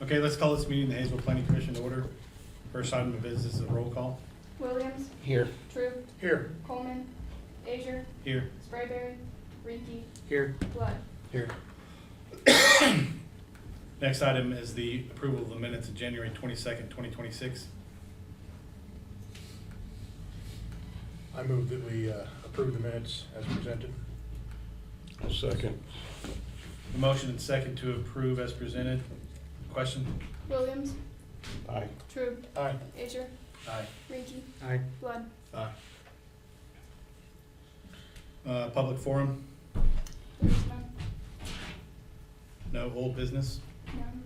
Okay, let's call this meeting the Haysville Planning Commission to order. First item of business is a roll call. Williams, Here. Troop, Here. Coleman, Asia, Here. Sprayberry, Rinky, Here. Blood. Here. Next item is the approval of the minutes of January 22nd, 2026. I move that we approve the minutes as presented. I'll second. A motion and second to approve as presented. Question? Williams, Aye. Troop, Aye. Asia, Aye. Rinky, Aye. Blood. Aye. Public forum? There's none. No old business? None.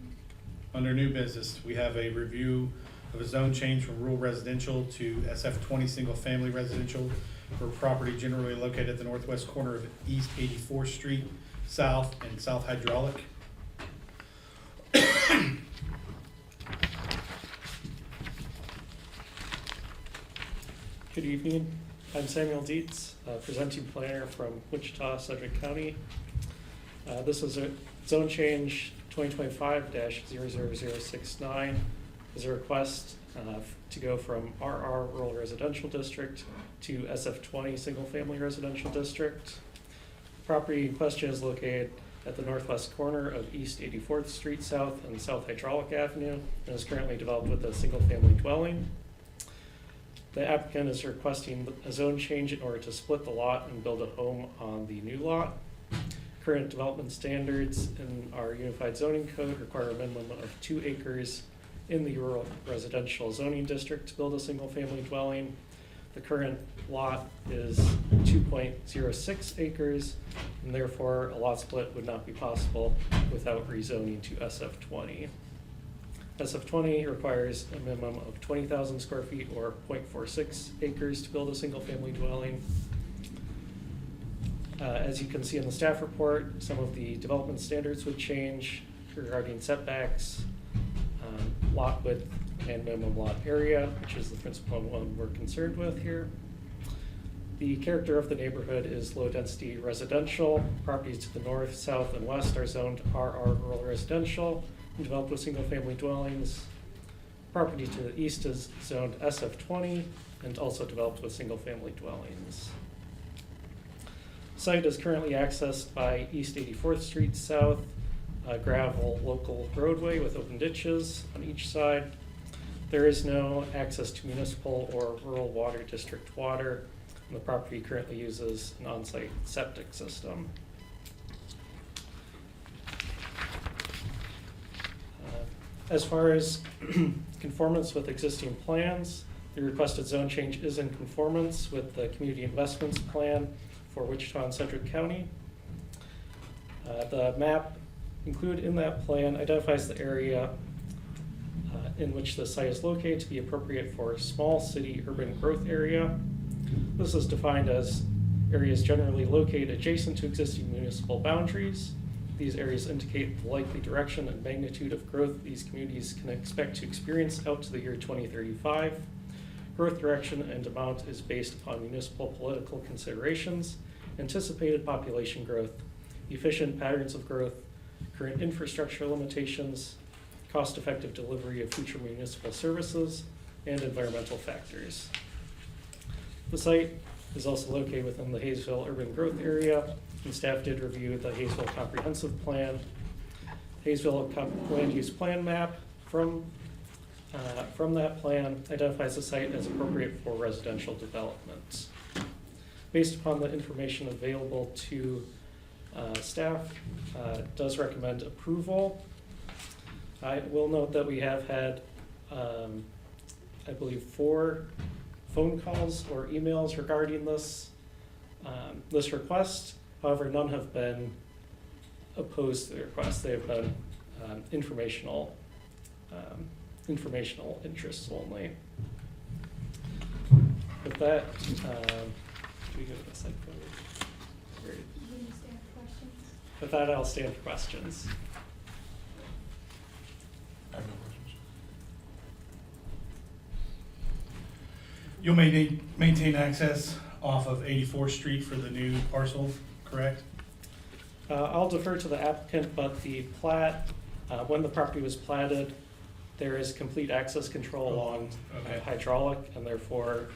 Under new business, we have a review of a zone change from rural residential to SF20 single-family residential for property generally located at the northwest corner of East 84th Street South and South Hydraulic. Good evening. I'm Samuel Dietz, presenting planner from Wichita, Sedgwick County. This is a zone change 2025-00069. Is a request to go from RR Rural Residential District to SF20 Single Family Residential District. The property in question is located at the northwest corner of East 84th Street South and South Hydraulic Avenue and is currently developed with a single family dwelling. The applicant is requesting a zone change in order to split the lot and build a home on the new lot. Current development standards in our unified zoning code require a minimum of 2 acres in the rural residential zoning district to build a single family dwelling. The current lot is 2.06 acres, and therefore a lot split would not be possible without rezoning to SF20. SF20 requires a minimum of 20,000 square feet or 0.46 acres to build a single family dwelling. As you can see in the staff report, some of the development standards would change regarding setbacks, lot width, and minimum lot area, which is the principal one we're concerned with here. The character of the neighborhood is low density residential. Properties to the north, south, and west are zoned RR Rural Residential and developed with single family dwellings. Property to the east is zoned SF20 and also developed with single family dwellings. Site is currently accessed by East 84th Street South, a gravel local roadway with open ditches on each side. There is no access to municipal or rural water district water, and the property currently uses an on-site septic system. As far as conformance with existing plans, the requested zone change is in conformance with the community investments plan for Wichita and Sedgwick County. The map included in that plan identifies the area in which the site is located to be appropriate for small city urban growth area. This is defined as areas generally located adjacent to existing municipal boundaries. These areas indicate the likely direction and magnitude of growth these communities can expect to experience out to the year 2035. Growth direction and amount is based upon municipal political considerations, anticipated population growth, efficient patterns of growth, current infrastructure limitations, cost-effective delivery of future municipal services, and environmental factors. The site is also located within the Haysville urban growth area, and staff did review the Haysville comprehensive plan. Haysville land use plan map from that plan identifies the site as appropriate for residential development. Based upon the information available to staff, does recommend approval. I will note that we have had, I believe, 4 phone calls or emails regarding this this request. However, none have been opposed to the request. They have been informational interests only. With that, do we go to the site photo? With that, I'll stand for questions. I have no questions. You'll maintain access off of 84th Street for the new parcel, correct? I'll defer to the applicant, but the plat When the property was platted, there is complete access control along Okay. hydraulic, and therefore,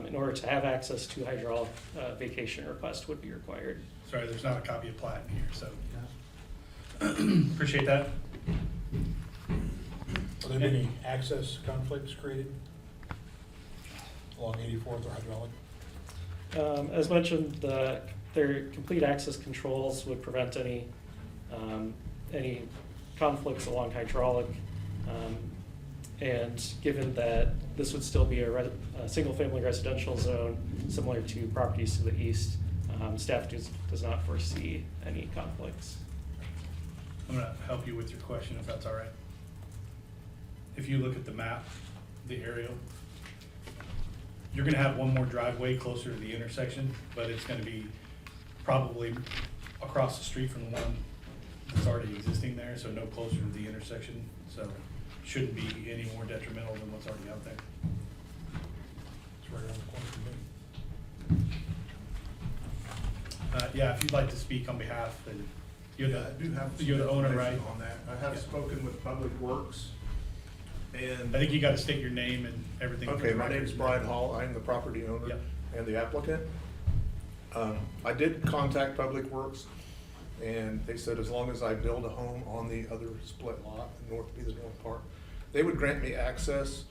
in order to have access to hydraulic, vacation request would be required. Sorry, there's not a copy of plat in here, so. Appreciate that. Are there any access conflicts created along 84th or hydraulic? As mentioned, their complete access controls would prevent any conflicts along hydraulic. And given that this would still be a single-family residential zone, similar to properties to the east, staff does not foresee any conflicts. I'm gonna help you with your question, if that's all right. If you look at the map, the aerial, you're gonna have one more driveway closer to the intersection, but it's gonna be probably across the street from the one that's already existing there, so no closer to the intersection, so shouldn't be any more detrimental than what's already out there. It's right around the corner from me. Yeah, if you'd like to speak on behalf, and you're Yeah, I do have some you're the owner, right? information on that. I have Yeah. spoken with Public Works, and. I think you gotta state your name and everything. for Okay, the my record. name's Brian Hall. I'm the property owner Yep. and the applicant. I did contact Public Works, and they said as long as I build a home on the other split lot, be the north part, they would grant me access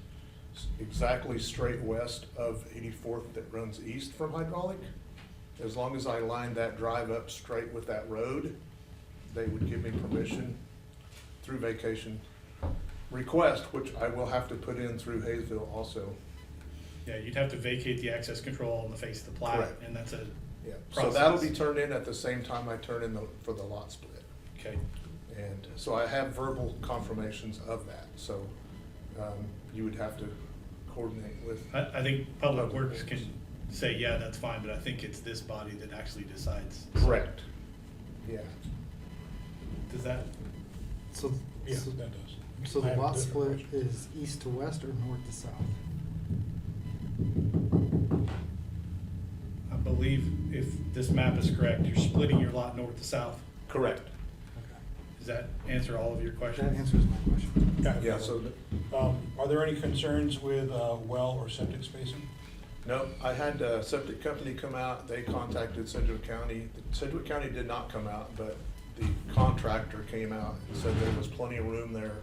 exactly straight west of 84th that runs east from hydraulic. As long as I lined that drive up straight with that road, they would give me permission through vacation request, which I will have to put in through Haysville also. Yeah, you'd have to vacate the access control on the face of the plat, Correct. and that's a, Yeah, so that'll be Process. turned in at the same time I turn in for the lot split. okay. And so I have verbal confirmations of that, so you would have to coordinate with. I think Public Works can say, yeah, that's fine, but I think it's this body that actually decides. Correct. Yeah. Does that, So, Yeah, so, that does. so I the have a lot different split question. is east to west or north to south? I believe if this map is correct, you're splitting your lot north to south. Correct. Okay. Does that answer all of your questions? That answers my question. Yeah, so, Are there any concerns with well or septic spacing? no, I had a septic company come out, they contacted Sedgwick County. Sedgwick County did not come out, but the contractor came out and said there was plenty of room there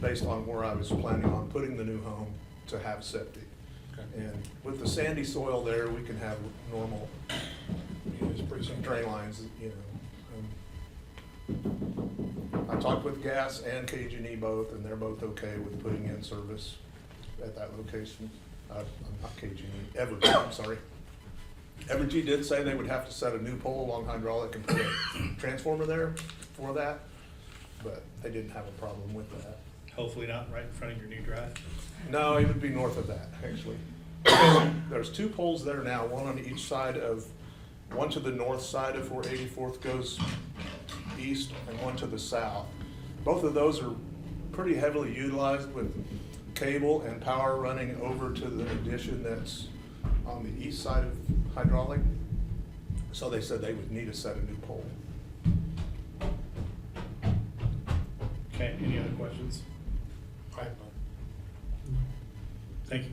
based on where I was planning on putting the new home to have septic. Okay. And with the sandy soil there, we can have normal Yeah, it's pretty simple. drain lines, you know. I talked with Gas and KG&E both, and they're both okay with putting in service at that location. I'm not KG&E, Evergy, I'm sorry. Evergy did say they would have to set a new pole along hydraulic and put a transformer there for that, but they didn't have a problem with that. Hopefully not right in front of your new drive. No, it would be north of that, actually. There's two poles there now, one on each side one to the north side of where 84th goes east, and one to the south. Both of those are pretty heavily utilized with cable and power running over to the addition that's on the east side of hydraulic. So they said they would need to set a new pole. Okay, any other questions? I have none. Thank you.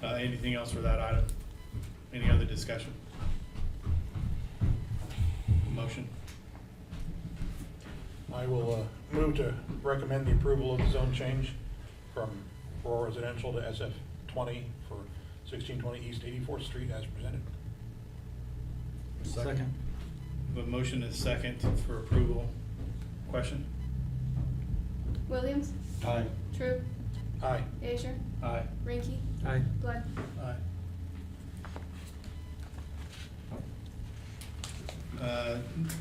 Anything else for that item? Any other discussion? Motion? I will move to recommend the approval of the zone change from rural residential to SF 20 for 1620 East 84th Street as presented. Second. The motion is second for approval. Question? Williams, Aye. True, Aye. Asia, Aye. Rinky, Aye. Blood. Aye.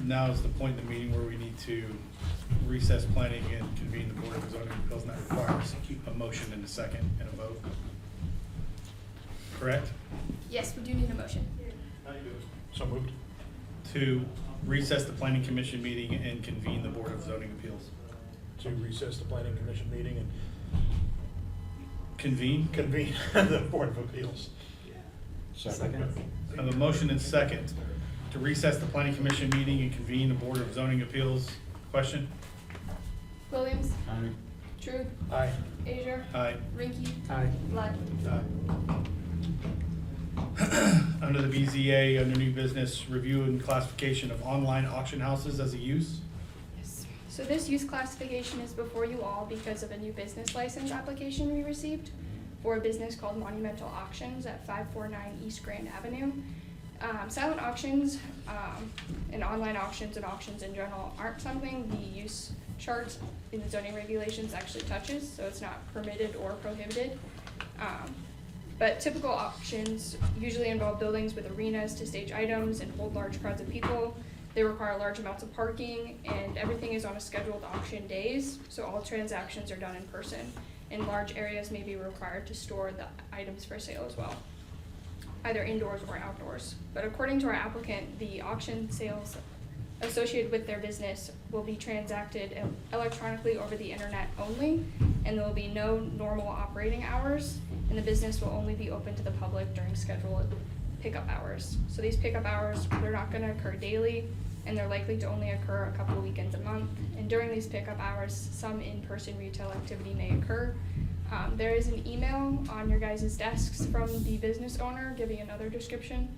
Now is the point in the meeting where we need to recess planning and convene the Board of Zoning Appeals, and that requires a motion and a second and a vote. Correct? Yes, we do need a motion. So moved. To recess the Planning Commission meeting and convene the Board of Zoning Appeals. To recess the planning commission meeting and Convene? convene the Board of Appeals. Second. I have a motion and second to recess the planning commission meeting and convene the Board of Zoning Appeals. Question? Williams, Aye. True, Aye. Asia, Aye. Rinky, Aye. Lund. Under the BZA, under new business, review and classification of online auction houses as a use. Yes. So this use classification is before you all because of a new business license application we received for a business called Monumental Auctions at 549 East Grand Avenue. Silent auctions and online auctions and auctions in general aren't something the use chart in the zoning regulations actually touches, so it's not permitted or prohibited. But typical auctions usually involve buildings with arenas to stage items and hold large crowds of people. They require large amounts of parking, and everything is on a scheduled auction days, so all transactions are done in person. And large areas may be required to store the items for sale as well, either indoors or outdoors. But according to our applicant, the auction sales associated with their business will be transacted electronically over the internet only, and there will be no normal operating hours, and the business will only be open to the public during scheduled pickup hours. So these pickup hours, they're not gonna occur daily, and they're likely to only occur a couple of weekends a month. And during these pickup hours, some in-person retail activity may occur. There is an email on your guys' desks from the business owner giving another description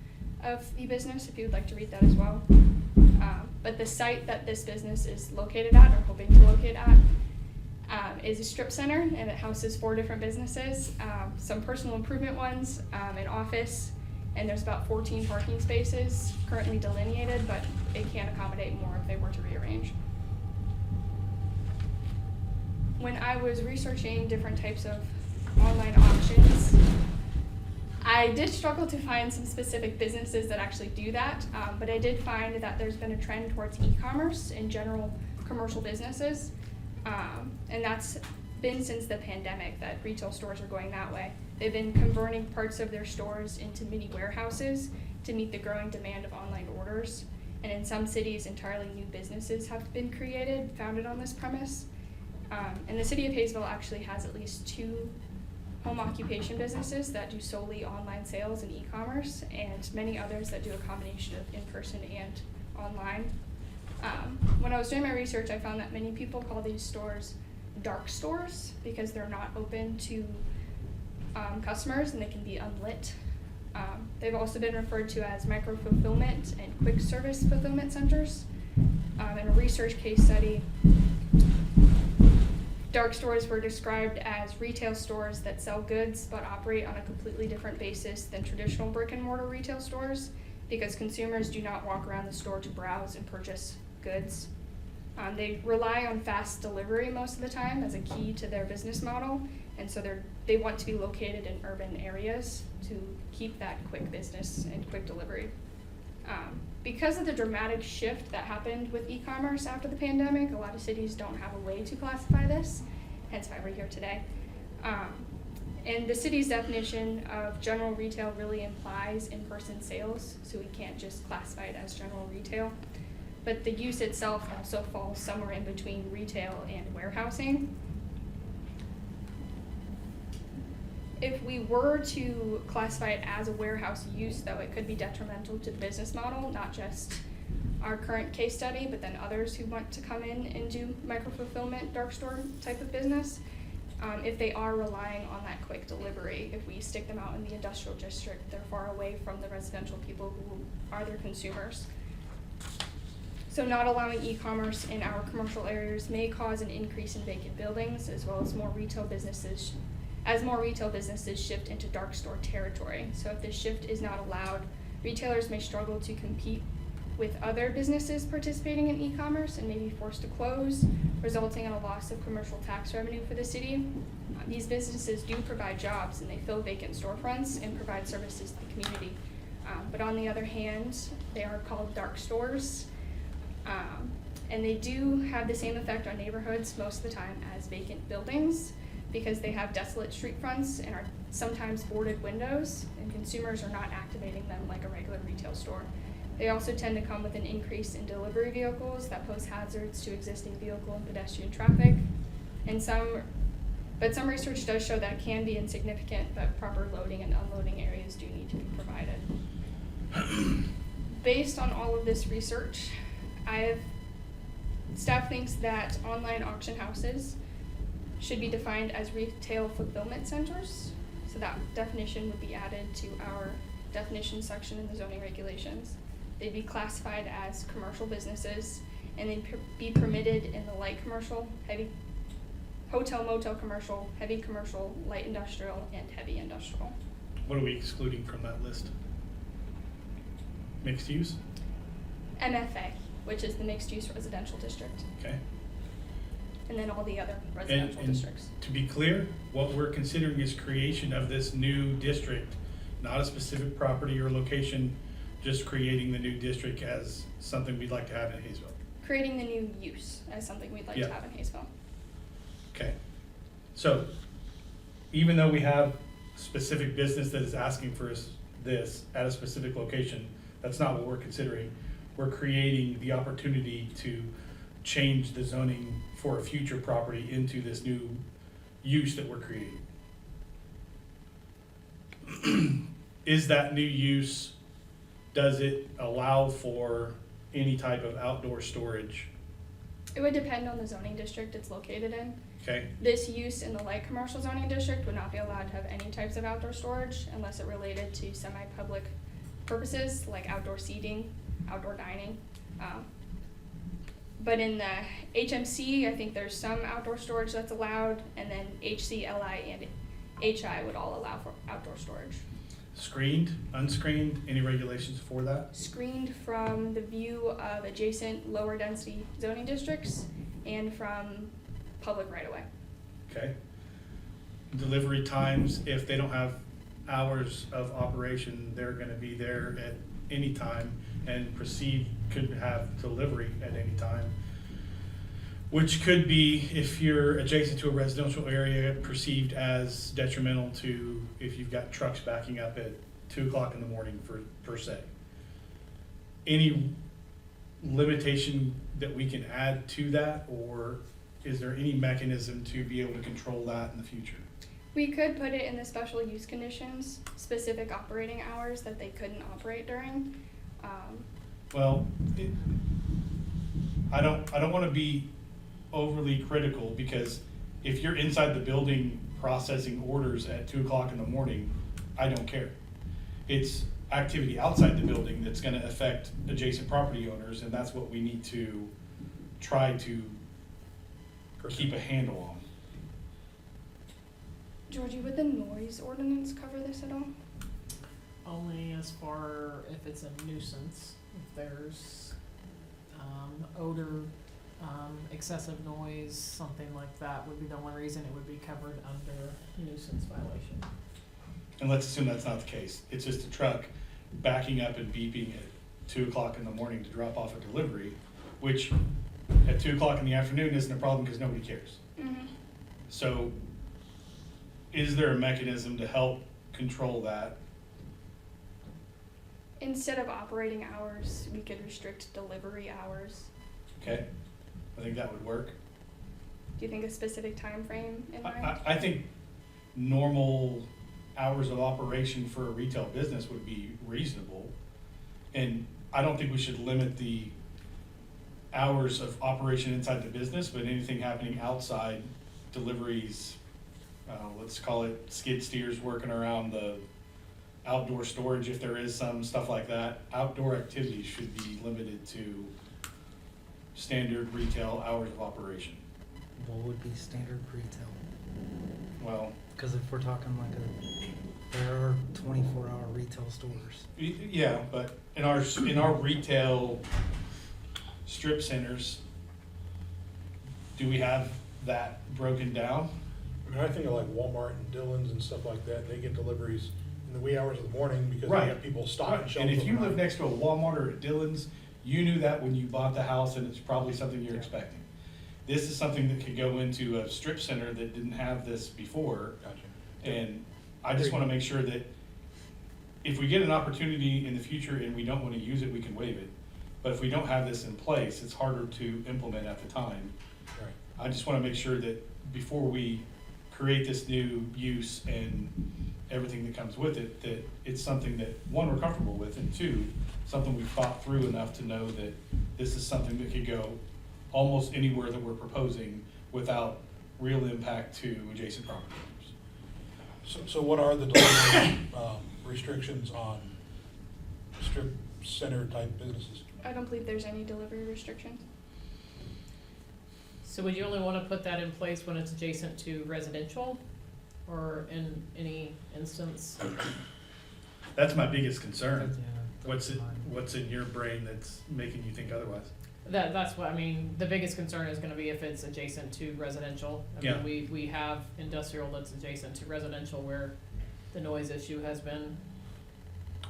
of the business, if you would like to read that as well. But the site that this business is located at, or hoping to locate at, is a strip center, and it houses 4 different businesses, some personal improvement ones, an office, and there's about 14 parking spaces currently delineated, but it can accommodate more if they were to rearrange. When I was researching different types of online auctions, I did struggle to find some specific businesses that actually do that, but I did find that there's been a trend towards e-commerce in general commercial businesses, and that's been since the pandemic that retail stores are going that way. They've been converting parts of their stores into mini warehouses to meet the growing demand of online orders, and in some cities, entirely new businesses have been created, founded on this premise. And the city of Haysville actually has at least 2 home occupation businesses that do solely online sales and e-commerce, and many others that do a combination of in-person and online. When I was doing my research, I found that many people call these stores dark stores because they're not open to customers and they can be unlit. They've also been referred to as micro-fulfillment and quick service fulfillment centers. In a research case study, dark stores were described as retail stores that sell goods but operate on a completely different basis than traditional brick and mortar retail stores because consumers do not walk around the store to browse and purchase goods. They rely on fast delivery most of the time as a key to their business model, and so they want to be located in urban areas to keep that quick business and quick delivery. Because of the dramatic shift that happened with e-commerce after the pandemic, a lot of cities don't have a way to classify this, hence why we're here today. And the city's definition of general retail really implies in-person sales, so we can't just classify it as general retail. But the use itself also falls somewhere in between retail and warehousing. If we were to classify it as a warehouse use, though, it could be detrimental to the business model, not just our current case study, but then others who want to come in and do micro-fulfillment, dark store type of business, if they are relying on that quick delivery. If we stick them out in the industrial district, they're far away from the residential people who are their consumers. So not allowing e-commerce in our commercial areas may cause an increase in vacant buildings, as well as more retail businesses shift into dark store territory. So if this shift is not allowed, retailers may struggle to compete with other businesses participating in e-commerce and may be forced to close, resulting in a loss of commercial tax revenue for the city. These businesses do provide jobs and they fill vacant storefronts and provide services to the community. But on the other hand, they are called dark stores. And they do have the same effect on neighborhoods most of the time as vacant buildings because they have desolate street fronts and are sometimes boarded windows, and consumers are not activating them like a regular retail store. They also tend to come with an increase in delivery vehicles that pose hazards to existing vehicle and pedestrian traffic. But some research does show that it can be insignificant, but proper loading and unloading areas do need to be provided. based on all of this research, staff thinks that online auction houses should be defined as retail fulfillment centers. So that definition would be added to our definition section in the zoning regulations. They'd be classified as commercial businesses, and they'd be permitted in the light commercial, heavy hotel, motel commercial, heavy commercial, light industrial, and heavy industrial. What are we excluding from that list? Mixed use? MFA, which is the mixed-use residential district, Okay. and then all the other residential And districts. to be clear, what we're considering is creation of this new district, not a specific property or location, just creating the new district as something we'd like to have in Haysville. Creating the new use as something we'd like Yeah. to have in Haysville. Okay. So even though we have specific business that is asking for this at a specific location, that's not what we're considering. We're creating the opportunity to change the zoning for a future property into this new use that we're creating. Is that new use, does it allow for any type of outdoor storage? It would depend on the zoning district it's located in. Okay, This use in the light commercial zoning district would not be allowed to have any types of outdoor storage unless it related to semi-public purposes like outdoor seating, outdoor dining. But in the HMC, I think there's some outdoor storage that's allowed, and then HC, LI, and HI would all allow for outdoor storage. screened, unscreened, any regulations for that? Screened from the view of adjacent lower density zoning districts and from public right of way. Okay. Delivery times, if they don't have hours of operation, they're gonna be there at any time, and could have delivery at any time. Which could be, if you're adjacent to a residential area, perceived as detrimental to if you've got trucks backing up at 2 o'clock in the morning per se. Any limitation that we can add to that, or is there any mechanism to be able to control that in the future? We could put it in the special use conditions, specific operating hours that they couldn't operate during. Well, I don't wanna be overly critical, because if you're inside the building processing orders at 2 o'clock in the morning, I don't care. It's activity outside the building that's gonna affect adjacent property owners, and that's what we need to try to keep a handle on. Georgie, would the noise ordinance cover this at all? Only as far if it's a nuisance, if there's, odor, excessive noise, something like that would be the only reason it would be covered under nuisance violation. And let's assume that's not the case. It's just a truck backing up and beeping at 2 o'clock in the morning to drop off a delivery, which at 2 o'clock in the afternoon isn't a problem because nobody cares. Mm-hmm. So is there a mechanism to help control that? Instead of operating hours, we could restrict delivery hours. Okay, I think that would work. Do you think a specific time frame in mind? I think normal hours of operation for a retail business would be reasonable. And I don't think we should limit the hours of operation inside the business, but anything happening outside, deliveries, let's call it skid steers working around the outdoor storage, if there is some, stuff like that. Outdoor activities should be limited to standard retail hours of operation. What would be standard retail? Well, Because if we're talking there are 24-hour retail stores. yeah, but in our retail strip centers, do we have that broken down? I mean, I think of like Walmart and Dillon's and stuff like that, they get deliveries in the wee hours of the morning because they Right. have people stocking shelves. And if you overnight. live next to a Walmart or a Dillon's, you knew that when you bought the house, and it's probably something you're Yeah. expecting. This is something that could go into a strip center that didn't have this before, Gotcha. and I just wanna make sure that if we get an opportunity in the future and we don't wanna use it, we can waive it. But if we don't have this in place, it's harder to implement at the time. Right. I just wanna make sure that before we create this new use and everything that comes with it, that it's something that, one, we're comfortable with, and two, something we've thought through enough to know that this is something that could go almost anywhere that we're proposing without real impact to adjacent property owners. So what are the delivery restrictions on strip center type businesses? I don't believe there's any delivery restrictions. So would you only wanna put that in place when it's adjacent to residential, or in any instance? That's my biggest concern. Yeah, What's that's it, fine. what's in your brain that's making you think otherwise? That's what, I mean, the biggest concern is gonna be if it's adjacent to residential. I Yeah. mean, we have industrial that's adjacent to residential where the noise issue has been.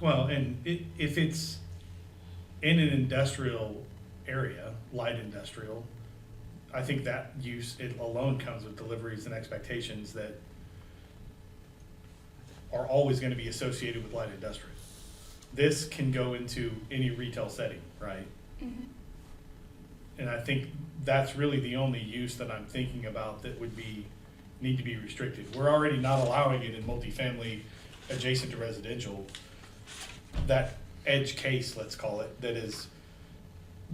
Well, and if it's in an industrial area, light industrial, I think that use, it alone comes with deliveries and expectations that are always gonna be associated with light industrial. This can go into any retail setting, right? Mhm. And I think that's really the only use that I'm thinking about that would need to be restricted. We're already not allowing it in multifamily adjacent to residential. That edge case, let's call it, that is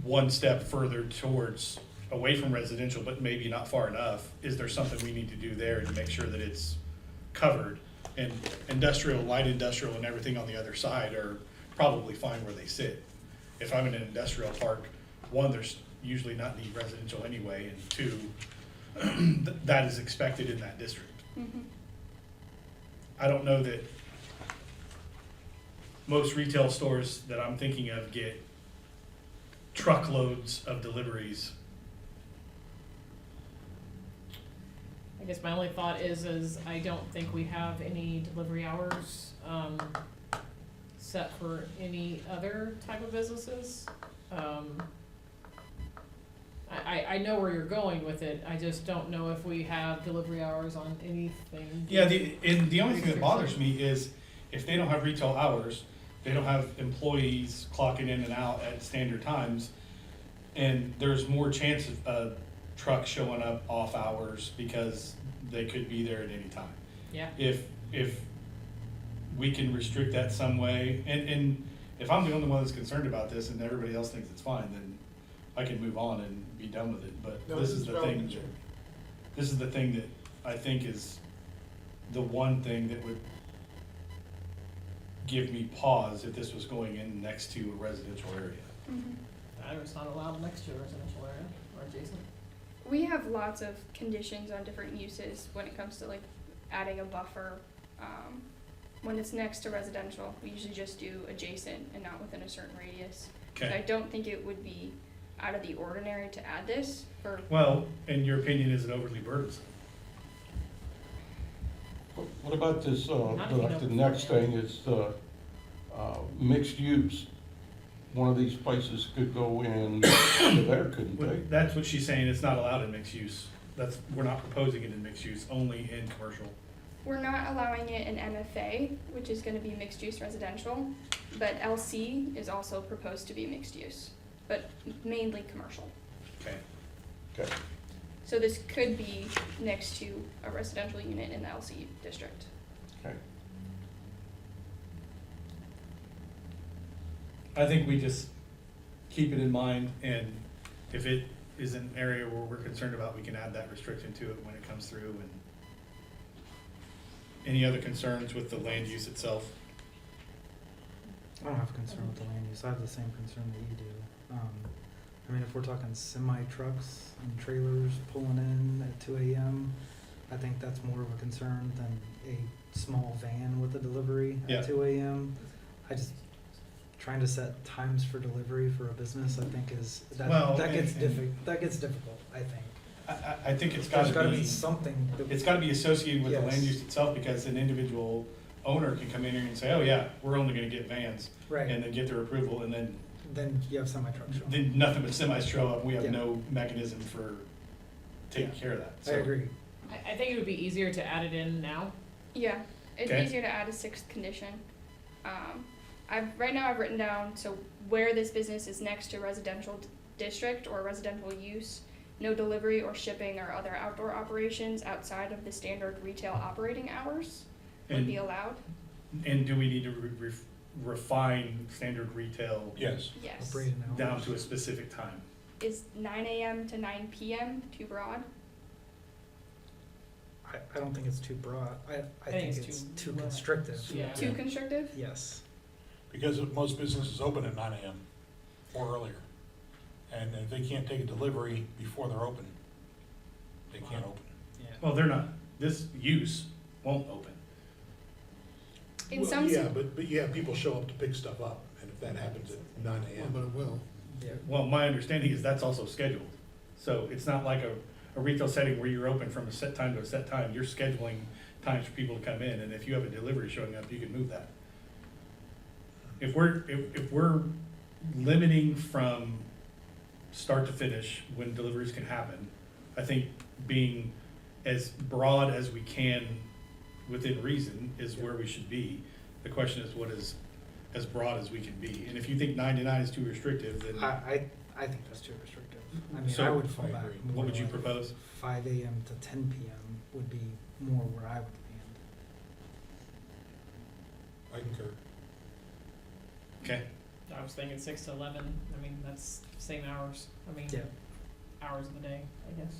one step further towards, away from residential, but maybe not far enough. Is there something we need to do there to make sure that it's covered? And industrial, light industrial and everything on the other side are probably fine where they sit. If I'm in an industrial park, one, there's usually not any residential anyway, and two, that is expected in that district. Mhm. I don't know that most retail stores that I'm thinking of get truckloads of deliveries. I guess my only thought is I don't think we have any delivery hours, set for any other type of businesses. I know where you're going with it, I just don't know if we have delivery hours on anything. Yeah, and the only thing that bothers me is if they don't have retail hours, they don't have employees clocking in and out at standard times, and there's more chance of a truck showing up off hours because they could be there at any time. Yeah, If we can restrict that some way, and if I'm the only one that's concerned about this and everybody else thinks it's fine, then I can move on and be done with it, but No, this this is is the valid thing, concern. this is the thing that I think is the one thing that would give me pause if this was going in next to a residential area. Mhm. it's not allowed next to a residential area or adjacent. We have lots of conditions on different uses when it comes to like adding a buffer. When it's next to residential, we usually just do adjacent and not within a certain radius. So I Okay, don't think it would be out of the ordinary to add this for, well, in your opinion, is it overly burdensome? What about this, Not if you know the next beforehand. thing is, mixed use? One of these places could go in there, couldn't they? That's what she's saying, it's not allowed in mixed use. We're not proposing it in mixed use, only in commercial. we're not allowing it in MFA, which is gonna be mixed use residential, but LC is also proposed to be mixed use, but mainly commercial. Okay. Okay. So this could be next to a residential unit in the LC district. Okay. I think we just keep it in mind, and if it is an area where we're concerned about, we can add that restriction to it when it comes through. And any other concerns with the land use itself? I don't have a concern with the land use. I have the same concern that you do. I mean, if we're talking semi trucks and trailers pulling in at 2 a.m., I think that's more of a concern than a small van with a delivery Yeah. at 2 a.m. I just trying to set times for delivery for a business, I think is Well, that gets and- that gets difficult. I think I think it's there's gotta got to be be, something. That, it's gotta be associated with the land Yes. use itself, because an individual owner can come in here and say, oh yeah, we're only gonna get vans. right. And then get their approval, and Then you have semi trucks. then nothing but semis show up, we have Yeah. no mechanism for taking care of that, I so. agree. I think it would be easier to add it in now. Yeah, it's Okay. easier to add a sixth condition. Right now I've written down, so where this business is next to residential district or residential use, No delivery or shipping or other outdoor operations outside of the standard retail operating hours would be allowed. And do we need to refine standard retail Yes. Operating hours. down to a specific time? Is 9 a.m. to 9 p.m. too broad? I don't think it's too broad. I think it's too limited. constrictive. Yeah. Too constrictive? Yes. Because most businesses open at 9 AM or earlier. And if they can't take a delivery before they're open, they can't open. Yeah. Well, they're not, this use won't open. In Well, some yeah, but you have people show up to pick stuff up, and if that happens at 9 AM. But it will. Yeah. Well, my understanding is that's also scheduled. So it's not like a retail setting where you're open from a set time to a set time. You're scheduling times for people to come in, and if you have a delivery showing up, you can move that. If we're limiting from start to finish when deliveries can happen, I think being as broad as we can within reason is where we should be. The question is what is as broad as we can be. And if you think 9 to 9 is too restrictive, then I think that's too restrictive. I mean, So- I would fall I back agree. more what would you like propose? 5 AM to 10 PM would be more where I would land. I concur. Okay, I was thinking 6 to 11, I mean, that's same hours, I mean, Yeah. hours of the day, I guess.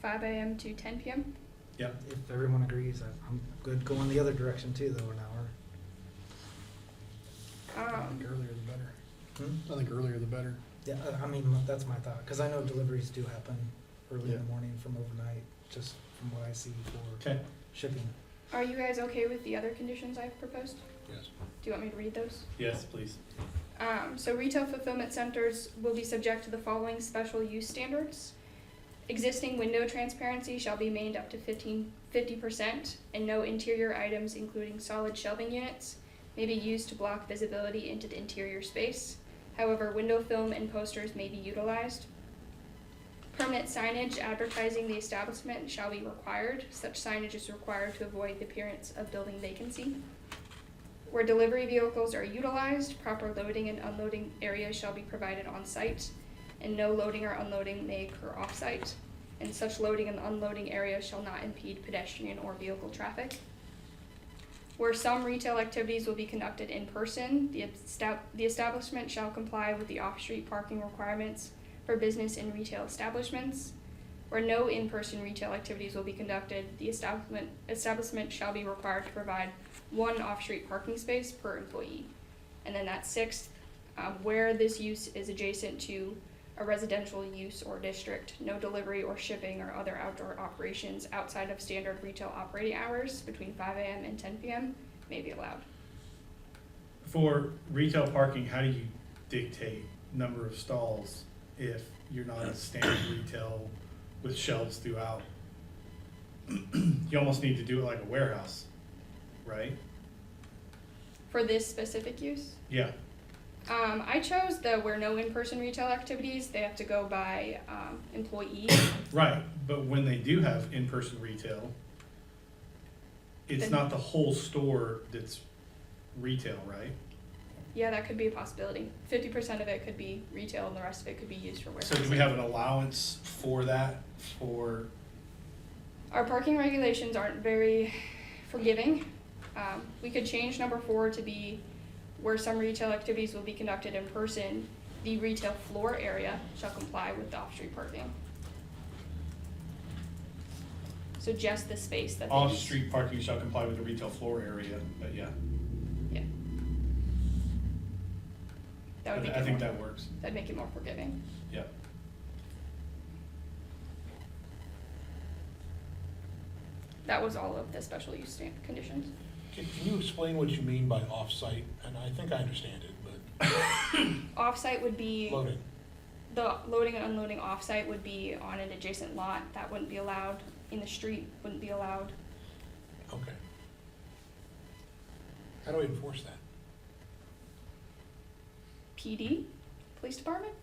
5 a.m. to 10 p.m.? If everyone agrees, I'm good going the other direction too, though, an hour. I think earlier the better. Hmm? I think earlier the better. Yeah, I mean, that's my thought, because I know deliveries do happen early in Yeah. the morning from overnight, just from what I see for okay. shipping. Are you guys okay with the other conditions I've proposed? Yes. Do you want me to read those? Yes, please. So retail fulfillment centers will be subject to the following special use standards. Existing window transparency shall be made up to 50%, and no interior items, including solid shelving units, may be used to block visibility into the interior space. However, window film and posters may be utilized. Permanent signage advertising the establishment shall be required. Such signage is required to avoid the appearance of building vacancy. Where delivery vehicles are utilized, proper loading and unloading areas shall be provided on site, and no loading or unloading may occur off-site, and such loading and unloading areas shall not impede pedestrian or vehicle traffic. Where some retail activities will be conducted in person, the establishment shall comply with the off-street parking requirements for business and retail establishments. Where no in-person retail activities will be conducted, the establishment shall be required to provide one off-street parking space per employee. And then that's 6th, where this use is adjacent to a residential use or district, no delivery or shipping or other outdoor operations outside of standard retail operating hours between 5 a.m. and 10 p.m. may be allowed. For retail parking, how do you dictate number of stalls if you're not a standard retail with shelves throughout? You almost need to do it like a warehouse, right? For this specific use, Yeah, I chose the where no in-person retail activities, they have to go by employee. right, but when they do have in-person retail, it's Then- not the whole store that's retail, right? Yeah, that could be a possibility. 50% of it could be retail and the rest of it could be used for So warehousing. do we have an allowance for that, for, Our parking regulations aren't very forgiving. We could change number 4 to be where some retail activities will be conducted in person, the retail floor area shall comply with the off-street parking. So just the space that they use. off-street parking shall comply with the retail floor area, but yeah. Yeah. That would make I it think more, that works, that'd make it more forgiving. yeah. That was all of the special use conditions. Can you explain what you mean by off-site? And I think I understand it, but Off-site would be, loading. the loading and unloading off-site would be on an adjacent lot. That wouldn't be allowed. In the street, wouldn't be allowed. Okay. How do we enforce that? PD, police department,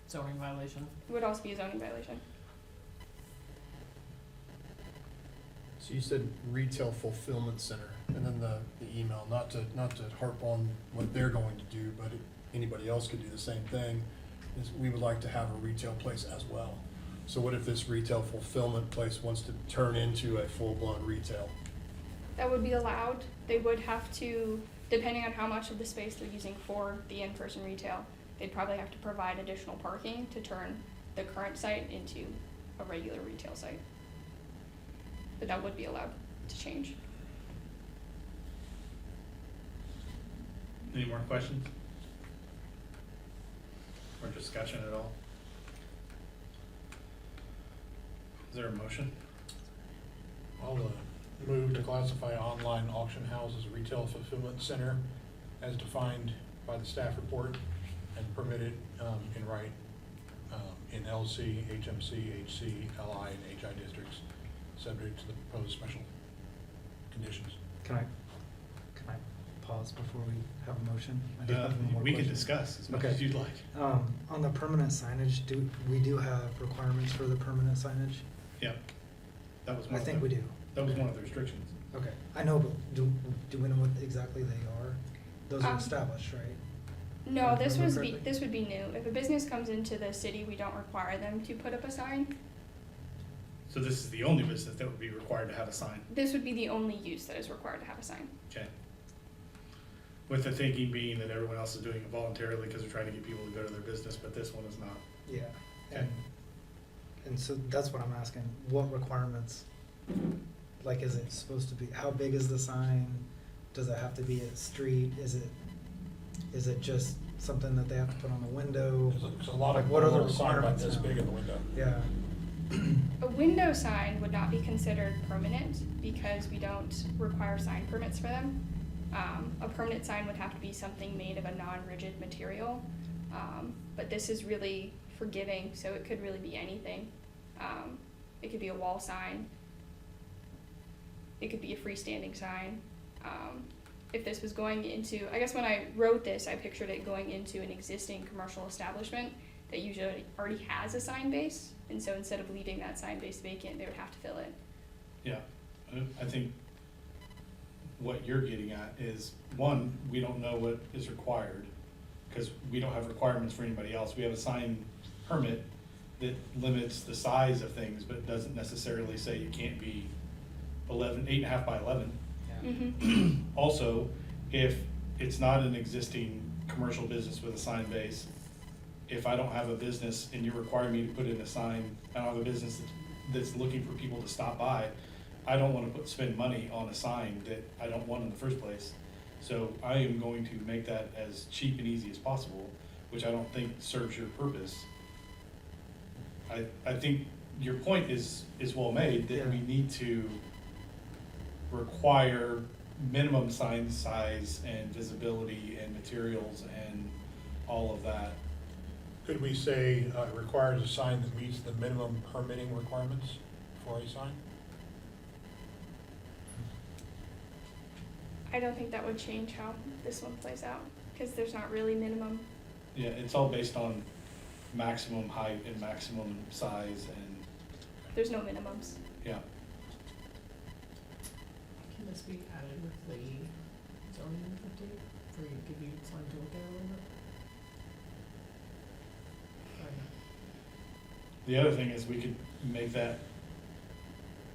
Zoning violation. it would also be a zoning violation. So you said retail fulfillment center, and then the email, not to harp on what they're going to do, but anybody else could do the same thing, is we would like to have a retail place as well. So what if this retail fulfillment place wants to turn into a full-blown retail? That would be allowed. They would have to, depending on how much of the space they're using for the in-person retail, they'd probably have to provide additional parking to turn the current site into a regular retail site. But that would be allowed to change. Any more questions? Or discussion at all? Is there a motion? I'll move to classify online auction house as a retail fulfillment center as defined by the staff report and permitted in right in LC, HMC, HC, LI, and HI districts, subject to the proposed special conditions. Can I pause before we have a motion? I do have one more We can question. discuss as much Okay. as you'd like. On the permanent signage, we do have requirements for the permanent signage? Yeah. That was one I of think the- we do. That was one of the restrictions. Okay, I know, but do we know what exactly they are? Those are Um, established, right? No, If I remember correctly. this would be new. If a business comes into the city, we don't require them to put up a sign. So this is the only business that would be required to have a sign. This would be the only use that is required to have a sign. Okay. With the thinking being that everyone else is doing it voluntarily because they're trying to get people to go to their business, but this one is not. Yeah. Okay. And so that's what I'm asking, what requirements, like, is it supposed to be, how big is the sign? Does it have to be a street? Is it just something that they have to put on the window? There's a lot Like, of, what are the sign about requirements this now? big in the window. Yeah, A window sign would not be considered permanent because we don't require sign permits for them. A permanent sign would have to be something made of a non-rigid material. But this is really forgiving, so it could really be anything. It could be a wall sign. It could be a freestanding sign. If this was going into, I guess when I wrote this, I pictured it going into an existing commercial establishment that usually already has a sign base, and so instead of leaving that sign base vacant, they would have to fill it. Yeah. I think what you're getting at is, one, we don't know what is required because we don't have requirements for anybody else. We have a sign permit that limits the size of things, but doesn't necessarily say it can't be 8.5 by 11. yeah. Mm-hmm. Also, if it's not an existing commercial business with a sign base, if I don't have a business and you require me to put in a sign, I don't have a business that's looking for people to stop by, I don't want to spend money on a sign that I don't want in the first place. So I am going to make that as cheap and easy as possible, which I don't think serves your purpose. I think your point is well made, that we Yeah. need to require minimum sign size and visibility and materials and all of that. Could we say it requires a sign that meets the minimum permitting requirements for a sign? I don't think that would change how this one plays out, because there's not really minimum. Yeah, it's all based on maximum height and maximum size and, There's no minimums. yeah. Can this be added with the zoning update for you, give you time to look at it a little bit? The other thing is we could make that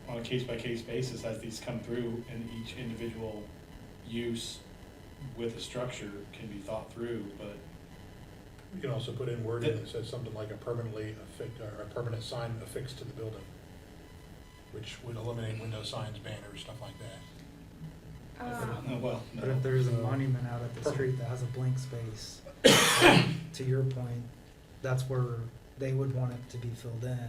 on a case-by-case basis as these come through, and each individual use with a structure can be thought through, but We can also put in wording that says something like a permanent sign affixed to the building, which would eliminate window signs, banners, stuff like that. oh, well, But no. if there's a monument out at the street that has a blank space, to your point, that's where they would want it to be filled in.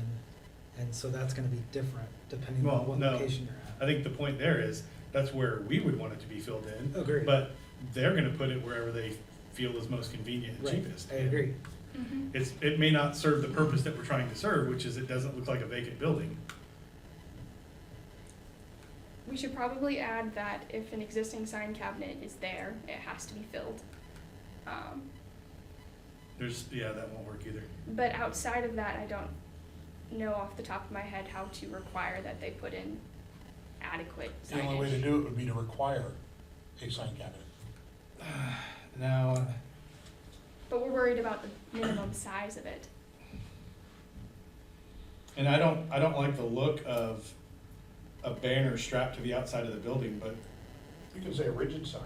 And so that's gonna be different depending Well, on what no. location you're I think the point there is, that's where we would want it to be filled in. at. Agreed. But they're gonna put it wherever they feel is most convenient and Right, cheapest. I agree. Mm-hmm. It may not serve the purpose that we're trying to serve, which is it doesn't look like a vacant building. We should probably add that if an existing sign cabinet is there, it has to be filled. That won't work either. But outside of that, I don't know off the top of my head how to require that they put in adequate The only way to signage. do it would be to require a sign cabinet. Now, but we're worried about the minimum size of it. And I don't like the look of a banner strapped to the outside of the building, but You can say a rigid sign,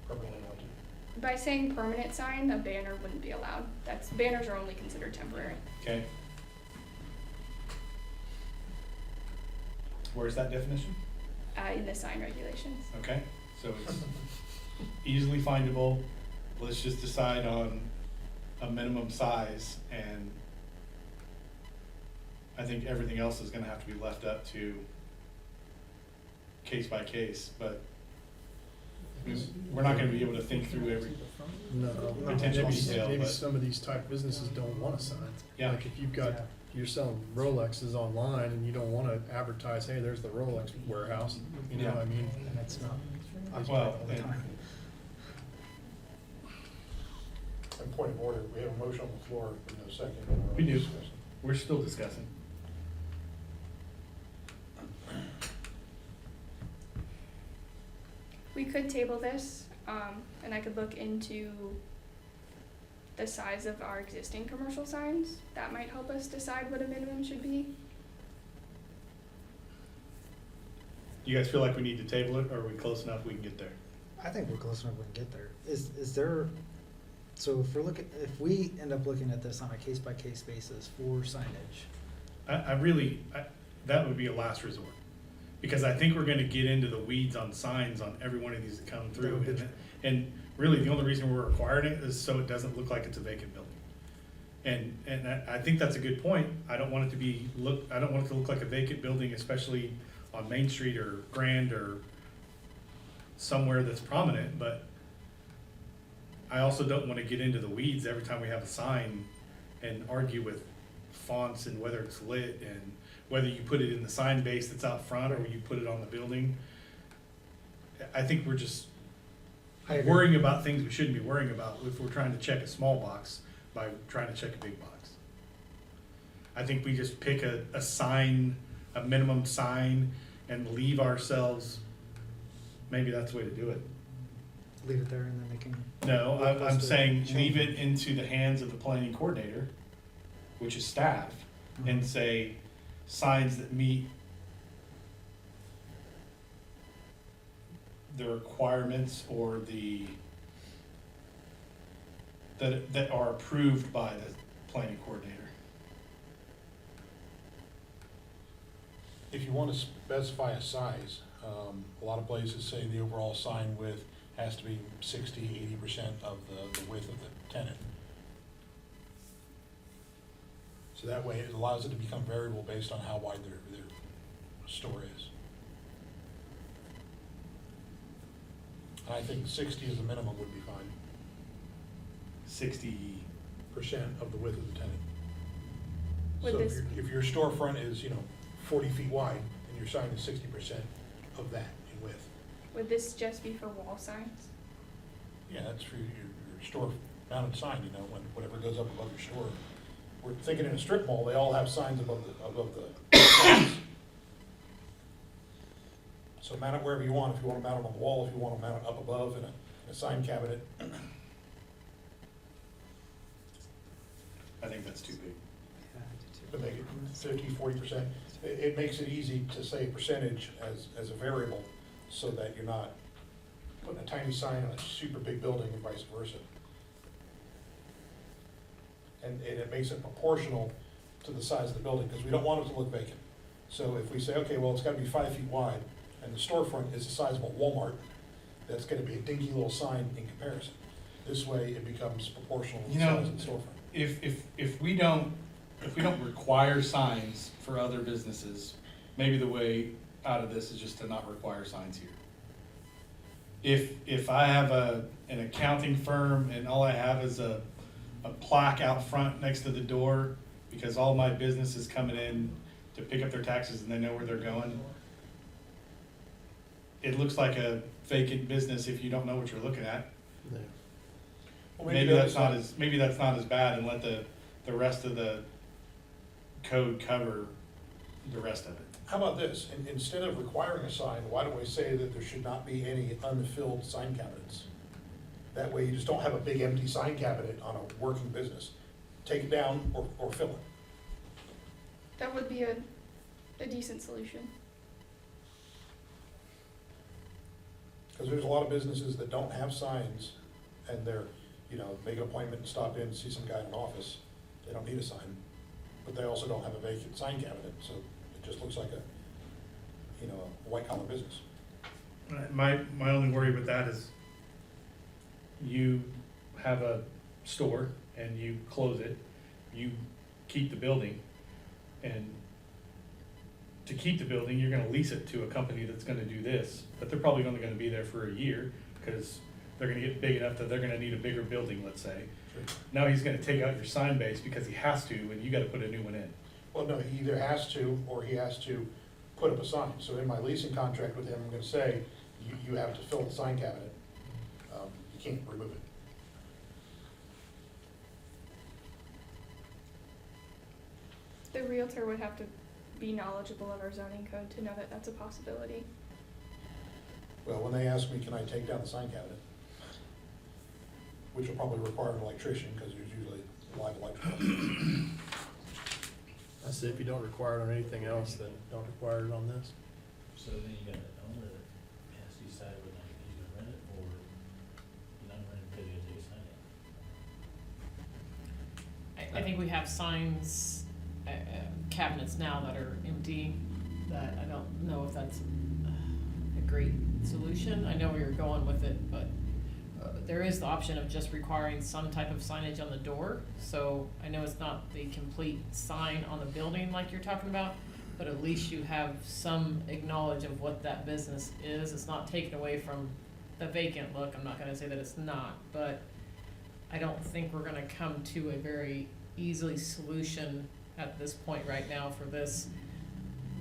permanently mounted. By saying permanent sign, a banner wouldn't be allowed. Banners are only considered temporary. okay. Where's that definition? In the sign regulations. Okay, so it's easily findable. Let's just decide on a minimum size, and I think everything else is gonna have to be left up to case by case, but we're not gonna be able to think through every, No, Potential maybe, detail, maybe but- some of these type businesses don't want a sign. Yeah. Like if you've got, Yeah. you're selling Rolexes online and you don't wanna advertise, hey, there's the Rolex warehouse, you know Yeah. what I mean? And it's not occupied Well, all the and- time. And point of order, we have a motion on the floor, with no second. and we're We do. discussing. we're still discussing. We could table this, and I could look into the size of our existing commercial signs. That might help us decide what a minimum should be. You guys feel like we need to table it, or are we close enough we can get there? I think we're close enough we can get there. Is there, so if we end up looking at this on a case-by-case basis for signage, That would be a last resort. Because I think we're gonna get into the weeds on signs on every one of these that come through. That would be- And really, the only reason we're requiring it is so it doesn't look like it's a vacant building. And I think that's a good point. I don't want it to look like a vacant building, especially on Main Street or Grand or somewhere that's prominent, but I also don't wanna get into the weeds every time we have a sign and argue with fonts and whether it's lit and whether you put it in the sign base that's out front or you put it on the building. I think we're just I agree. worrying about things we shouldn't be worrying about if we're trying to check a small box by trying to check a big box. I think we just pick a sign, a minimum sign, and leave ourselves, maybe that's the way to do it. leave it there and then they can. No, Work us I'm to saying leave change it into the hands of the planning coordinator, which is staff, and say signs that meet the requirements or that are approved by the planning coordinator. If you want to specify a size, a lot of places say the overall sign width has to be 60–80% of the width of the tenant. So that way it allows it to become variable based on how wide their store is. And I think 60 as a minimum would be fine, 60, % of the width of the tenant. Would So this- if your storefront is, 40 feet wide, and your sign is 60% of that in width, Would this just be for wall signs? yeah, that's for your store mounted sign, whatever goes up above your store. We're thinking in a strip mall, they all have signs above the signs. So mount it wherever you want, if you want to mount it on the wall, if you want to mount it up above in a sign cabinet. I think that's too big. Yeah, I do too. To make it 50–40%. It makes it easy to say percentage as a variable, so that you're not putting a tiny sign on a super big building and vice versa. And it makes it proportional to the size of the building, because we don't want it to look vacant. So if we say, okay, well, it's gotta be 5 feet wide, and the storefront is the size of a Walmart, that's gonna be a dinky little sign in comparison. This way, it becomes proportional to the size of the storefront. If we don't require signs for other businesses, maybe the way out of this is just to not require signs here. If I have an accounting firm and all I have is a plaque out front next to the door, because all my business is coming in to pick up their taxes and they know where they're going, it looks like a vacant business if you don't know what you're looking at. Well, Maybe the that's other not side- as bad, and let the rest of the code cover the rest of it. How about this, instead of requiring a sign, why don't we say that there should not be any unfilled sign cabinets? That way you just don't have a big empty sign cabinet on a working business. Take it down or fill it. That would be a decent solution. Because there's a lot of businesses that don't have signs, and they're, make an appointment and stop in and see some guy in an office. They don't need a sign, but they also don't have a vacant sign cabinet, so it just looks like a white collar business. My only worry with that is you have a store and you close it, you keep the building, and to keep the building, you're gonna lease it to a company that's gonna do this, but they're probably only gonna be there for a year, because they're gonna get big enough that they're gonna need a bigger building, let's say. Sure. Now he's gonna take out your sign base because he has to, and you gotta put a new one in. Well, no, he either has to, or he has to put up a sign. So in my leasing contract with him, I'm gonna say, you have to fill the sign cabinet. You can't remove it. The realtor would have to be knowledgeable of our zoning code to know that that's a possibility. Well, when they ask me, can I take down the sign cabinet? Which will probably require an electrician, because there's usually live electrical. I said, if you don't require it on anything else, then don't require it on this. So then you got an owner that has to decide whether he's gonna rent it or not rent it because they sign it. I think we have signs, cabinets now that are empty, that I don't know if that's a great solution. I know where you're going with it, but there is the option of just requiring some type of signage on the door. So I know it's not the complete sign on the building like you're talking about, but at least you have some acknowledge of what that business is. It's not taken away from the vacant look. I'm not gonna say that it's not, but I don't think we're gonna come to a very easily solution at this point right now for this.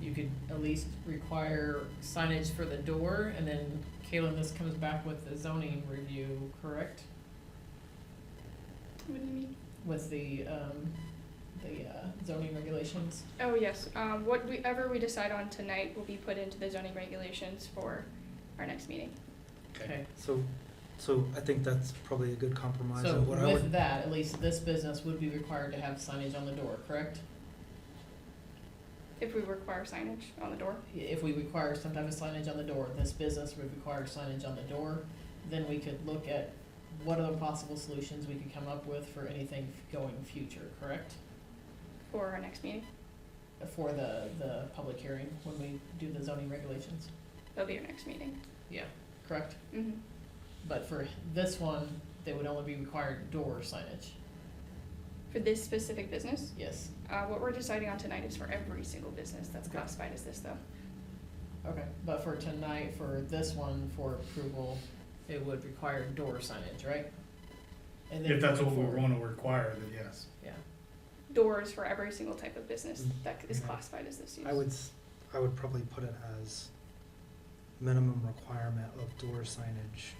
You could at least require signage for the door, and then Kaylin, this comes back with the zoning review, correct? What do you mean? With the zoning regulations? Oh, yes. Whatever we decide on tonight will be put into the zoning regulations for our next meeting. Okay. So I think that's probably a good compromise. So And what I with would, that, at least this business would be required to have signage on the door, correct? If we require signage on the door. If we require some type of signage on the door, this business would require signage on the door, then we could look at what other possible solutions we could come up with for anything going future, correct? For our next meeting. For the public hearing, when we do the zoning regulations, That'll be our next meeting. yeah, correct? Mm-hmm. But for this one, they would only be required door signage, For this specific business, yes, what we're deciding on tonight is for every single business that's classified as this, though. okay. But for tonight, for this one, for approval, it would require door signage, right? And then If that's what we going forward- wanna require, then yes. Yeah, Doors for every single type of business that is Mhm. classified as this use. I would probably put it as minimum requirement of door signage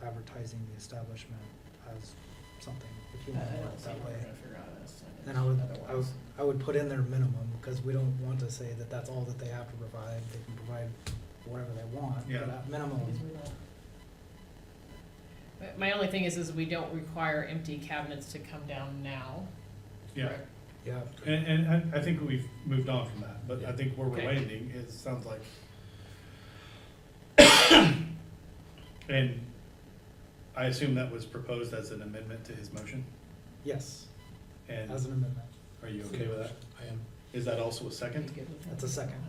advertising the establishment as something, if you I want to don't work it see that how we're way. gonna figure out a signage Then otherwise. I would put in their minimum, because we don't want to say that that's all that they have to provide. They can provide whatever they want, Yeah. but at minimum, Because we don't- My only thing is we don't require empty cabinets to come down now, Yeah, correct? yeah. and I think we've moved on from that, but I Yeah. think where we're Okay. landing, it sounds like. And I assume that was proposed as an amendment to his motion, Yes, and as an amendment. are you okay with that? I am. Is that also a second? You good with that? That's a second.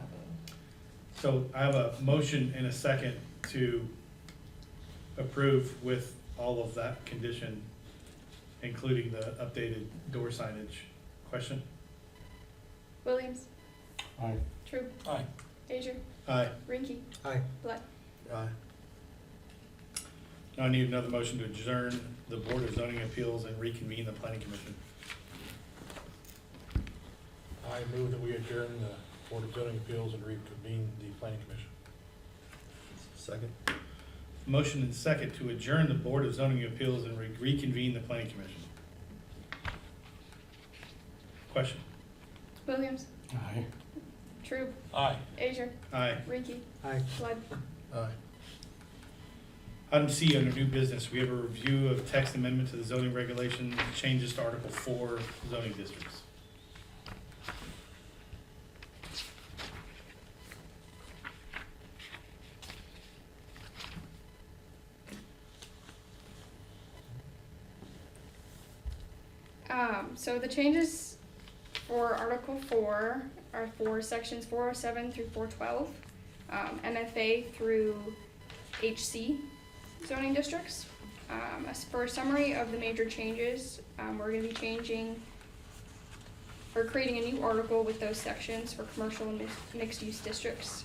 So I have a motion and a second to approve with all of that condition, including the updated door signage. Question? Williams, Aye. Troop, Aye. Asia, Aye. Rinky, Aye. Blood. Aye. Now I need another motion to adjourn the Board of Zoning Appeals and reconvene the Planning Commission. I move that we adjourn the Board of Zoning Appeals and reconvene the Planning Commission. Second. Motion and second to adjourn the Board of Zoning Appeals and reconvene the Planning Commission. Question? Williams, Aye. Troop, Aye. Asia, Aye. Rinky, Aye. Blood. Aye. Item C, under new business, we have a review of text amendment to the zoning regulation, changes to Article 4 zoning districts. So the changes for Article 4 are for sections 407 through 412, MFA through HC zoning districts. As for a summary of the major changes, we're going to be changing or creating a new article with those sections for commercial and mixed-use districts.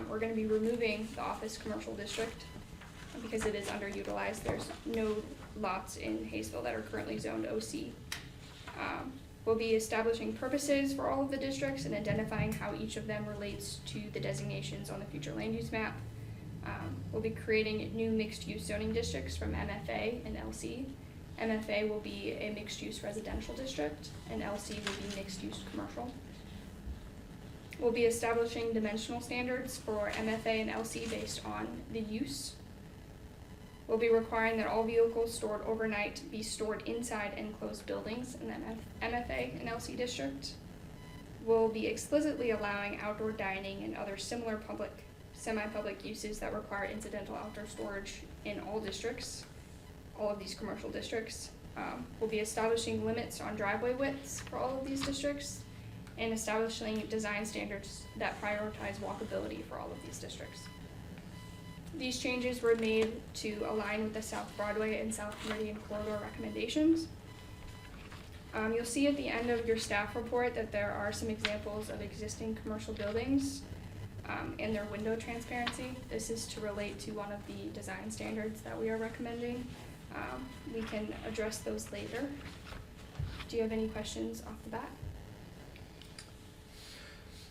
We're going to be removing the office commercial district because it is underutilized. There's no lots in Haysville that are currently zoned OC. We'll be establishing purposes for all of the districts and identifying how each of them relates to the designations on the future land use map. We'll be creating new mixed-use zoning districts from MFA and LC. MFA will be a mixed-use residential district, and LC will be mixed-use commercial. We'll be establishing dimensional standards for MFA and LC based on the use. We'll be requiring that all vehicles stored overnight be stored inside enclosed buildings in the MFA and LC district. We'll be explicitly allowing outdoor dining and other similar public, semi-public uses that require incidental outdoor storage in all districts, all of these commercial districts. We'll be establishing limits on driveway widths for all of these districts and establishing design standards that prioritize walkability for all of these districts. These changes were made to align with the South Broadway and South Meridian corridor recommendations. You'll see at the end of your staff report that there are some examples of existing commercial buildings and their window transparency. This is to relate to one of the design standards that we are recommending. We can address those later. Do you have any questions off the bat?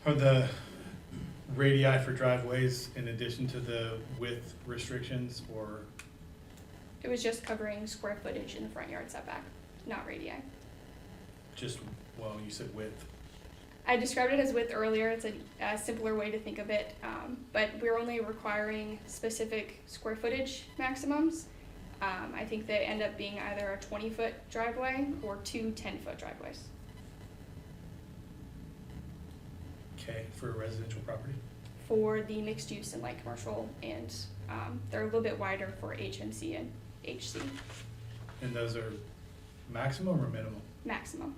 Are the radii for driveways in addition to the width restrictions, or It was just covering square footage in the front yard setback, not radii. just, well, you said width? I described it as width earlier. It's a simpler way to think of it, but we're only requiring specific square footage maximums. I think they end up being either a 20-foot driveway or two 10-foot driveways. Okay, for a residential property? For the mixed use and light commercial, and they're a little bit wider for HMC and HC, And those are maximum or minimum? maximum.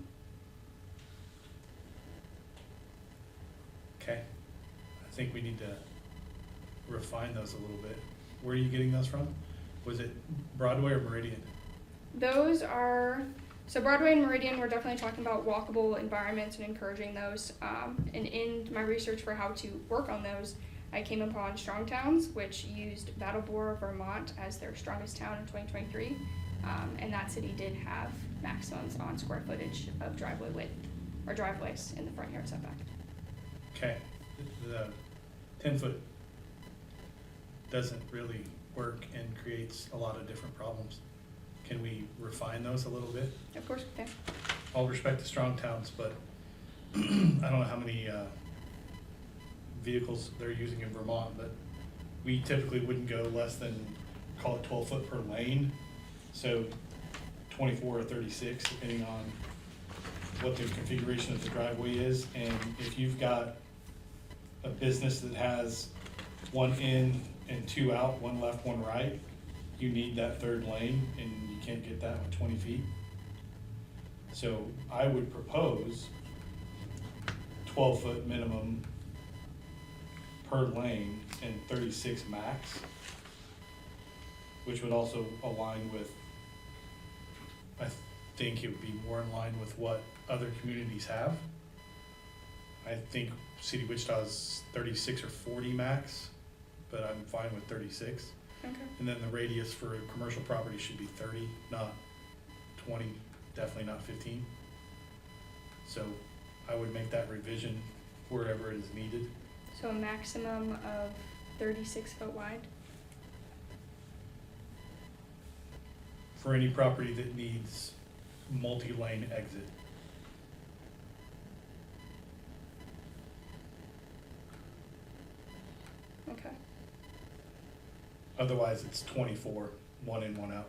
Okay, I think we need to refine those a little bit. Where are you getting those from? Was it Broadway or Meridian? Those are, so Broadway and Meridian, we're definitely talking about walkable environments and encouraging those. And in my research for how to work on those, I came upon Strong Towns, which used Brattleboro, Vermont as their strongest town in 2023. And that city did have maximums on square footage of driveway width, or driveways in the front yard setback. Okay, the 10-foot doesn't really work and creates a lot of different problems. Can we refine those a little bit? Of course, okay. All respect to strong towns, but I don't know how many vehicles they're using in Vermont, but we typically wouldn't go less than, call it 12 foot per lane. So 24 or 36, depending on what the configuration of the driveway is. And if you've got a business that has one in and two out, one left, one right, you need that third lane, and you can't get that with 20 feet. So I would propose 12-foot minimum per lane and 36 max, which would also align with, I think it would be more in line with what other communities have. I think City of Wichita's 36 or 40 max, but I'm fine with 36. Okay. And then the radius for a commercial property should be 30, not 20, definitely not 15. So I would make that revision wherever it is needed. So a maximum of 36 foot wide. For any property that needs multi-lane exit. Okay. Otherwise, it's 24, one in, one out.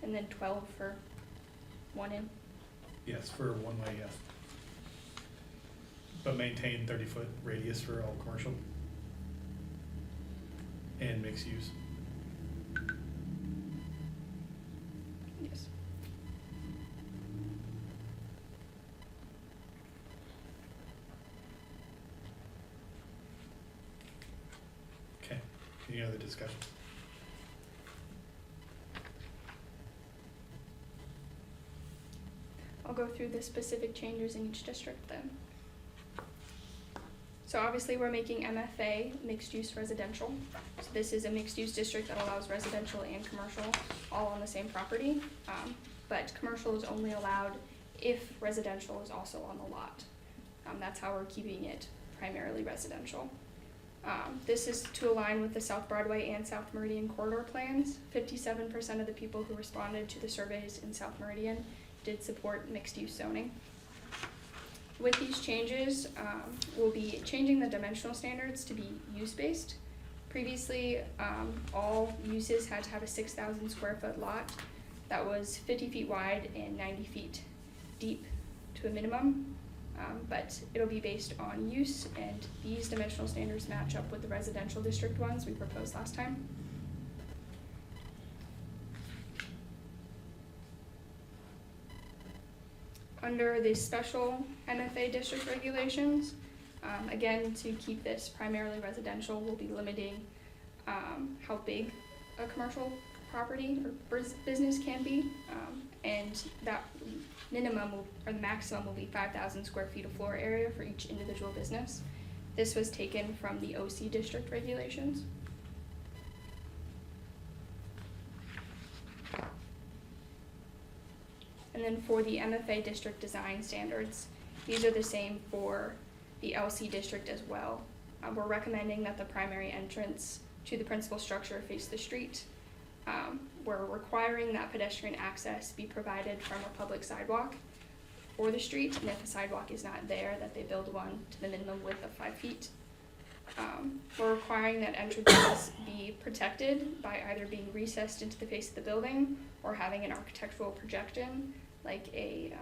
And then 12 for one in. Yes, for one way, yes. But maintain 30-foot radius for all commercial and mixed use. Yes. Okay, any other discussion? I'll go through the specific changes in each district then. So obviously, we're making MFA mixed-use residential. So this is a mixed-use district that allows residential and commercial all on the same property. But commercial is only allowed if residential is also on the lot. That's how we're keeping it primarily residential. This is to align with the South Broadway and South Meridian corridor plans. 57% of the people who responded to the surveys in South Meridian did support mixed-use zoning. With these changes, we'll be changing the dimensional standards to be use-based. Previously, all uses had to have a 6,000 square foot lot that was 50 feet wide and 90 feet deep to a minimum. But it'll be based on use, and these dimensional standards match up with the residential district ones we proposed last time. Under the special MFA district regulations, again, to keep this primarily residential, we'll be limiting how big a commercial property or business can be, and that minimum or the maximum will be 5,000 square feet of floor area for each individual business. This was taken from the OC district regulations. And then for the MFA district design standards, these are the same for the LC district as well. We're recommending that the primary entrance to the principal structure face the street. We're requiring that pedestrian access be provided from a public sidewalk or the street, and if a sidewalk is not there, that they build one to the minimum width of 5 feet. We're requiring that entrances be protected by either being recessed into the face of the building or having an architectural projection, like a,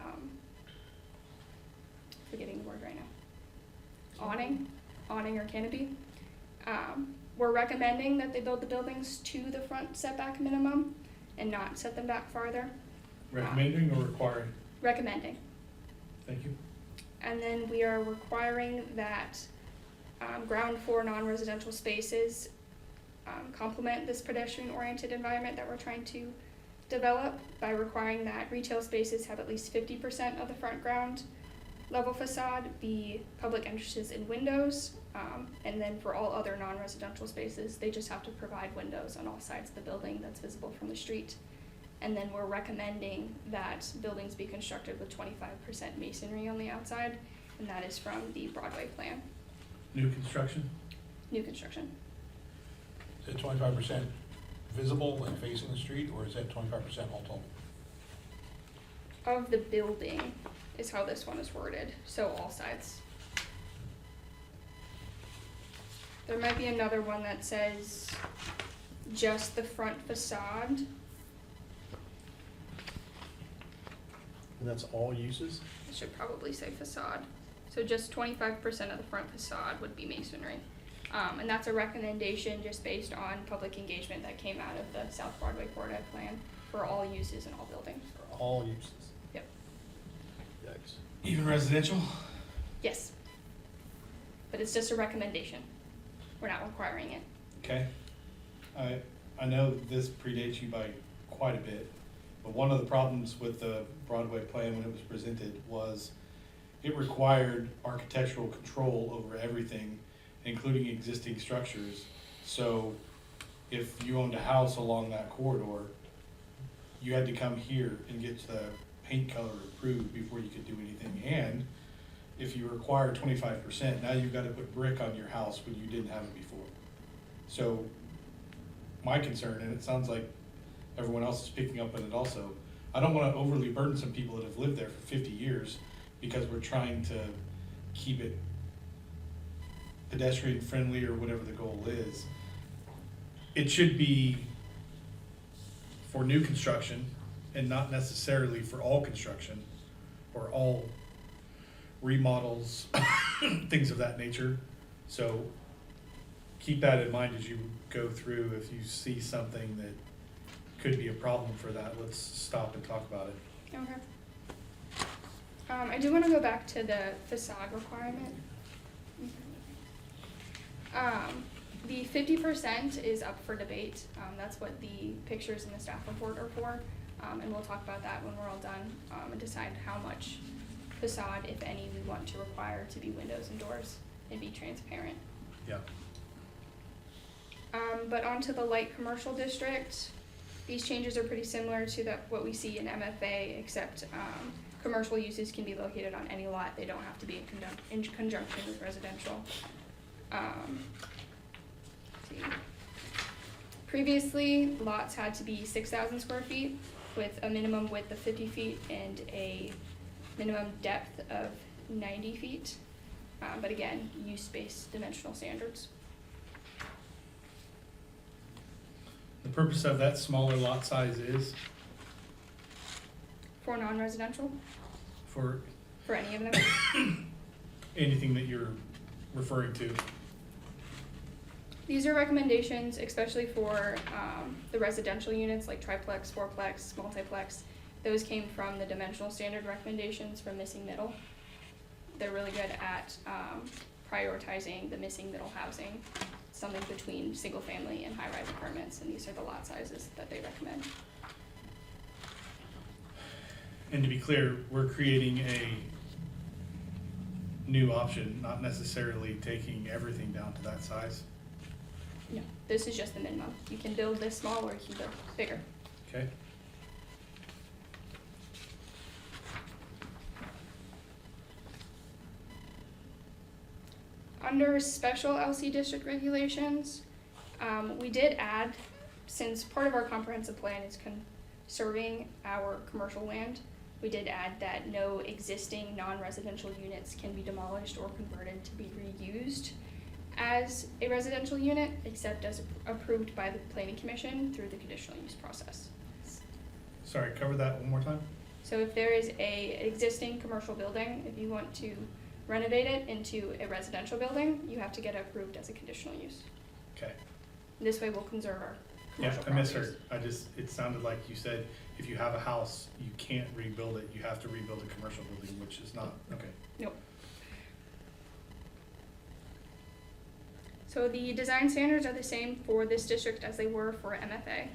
forgetting the word right now, awning or canopy. We're recommending that they build the buildings to the front setback minimum and not set them back farther. Recommending or requiring? Recommending. Thank you. And then we are requiring that ground floor non-residential spaces complement this pedestrian-oriented environment that we're trying to develop by requiring that retail spaces have at least 50% of the front ground level facade be public entrances and windows, and then for all other non-residential spaces, they just have to provide windows on all sides of the building that's visible from the street. And then we're recommending that buildings be constructed with 25% masonry on the outside, and that is from the Broadway plan. New construction? New construction. Is it 25% visible and facing the street, or is that 25% all total? Of the building is how this one is worded, so all sides. There might be another one that says just the front facade. And that's all uses? It should probably say facade. So just 25% of the front facade would be masonry. And that's a recommendation just based on public engagement that came out of the South Broadway Corridor Plan for all uses in all buildings. For all uses? Yep. Yikes. Even residential? Yes. But it's just a recommendation. We're not requiring it. Okay. I know this predates you by quite a bit, but one of the problems with the Broadway plan when it was presented was it required architectural control over everything, including existing structures. So if you owned a house along that corridor, you had to come here and get the paint color approved before you could do anything. And if you require 25%, now you've got to put brick on your house when you didn't have it before. So my concern, and it sounds like everyone else is picking up on it also, I don't want to overly burden some people that have lived there for 50 years because we're trying to keep it pedestrian friendly or whatever the goal is, it should be for new construction and not necessarily for all construction or all remodels, things of that nature. So keep that in mind as you go through. If you see something that could be a problem for that, let's stop and talk about it. Okay. I do want to go back to the facade requirement. The 50% is up for debate. That's what the pictures in the staff report are for. And we'll talk about that when we're all done, and decide how much facade, if any, we want to require to be windows and doors and be transparent. Yeah. But onto the light commercial district, these changes are pretty similar to what we see in MFA, except commercial uses can be located on any lot. They don't have to be in conjunction with residential. Let's see. Previously, lots had to be 6,000 square feet with a minimum width of 50 feet and a minimum depth of 90 feet. But again, use-based dimensional standards. The purpose of that smaller lot size is For non-residential, for for any of them. anything that you're referring to. These are recommendations, especially for the residential units like triplex, fourplex, multiplex. Those came from the dimensional standard recommendations for missing middle. They're really good at prioritizing the missing middle housing, something between single family and high-rise apartments, and these are the lot sizes that they recommend. And to be clear, we're creating a new option, not necessarily taking everything down to that size. No, this is just the minimum. You can build this small or you can build bigger. Okay? Under special LC district regulations, we did add, since part of our comprehensive plan is conserving our commercial land, we did add that no existing non-residential units can be demolished or converted to be reused as a residential unit, except as approved by the planning commission through the conditional use process. Sorry, cover that one more time? So if there is a existing commercial building, if you want to renovate it into a residential building, you have to get it approved as a conditional use. Okay. This way we'll conserve our Yeah, commercial I properties. misheard. It sounded like you said if you have a house, you can't rebuild it, you have to rebuild a commercial building, which is not, okay. Nope. So the design standards are the same for this district as they were for MFA.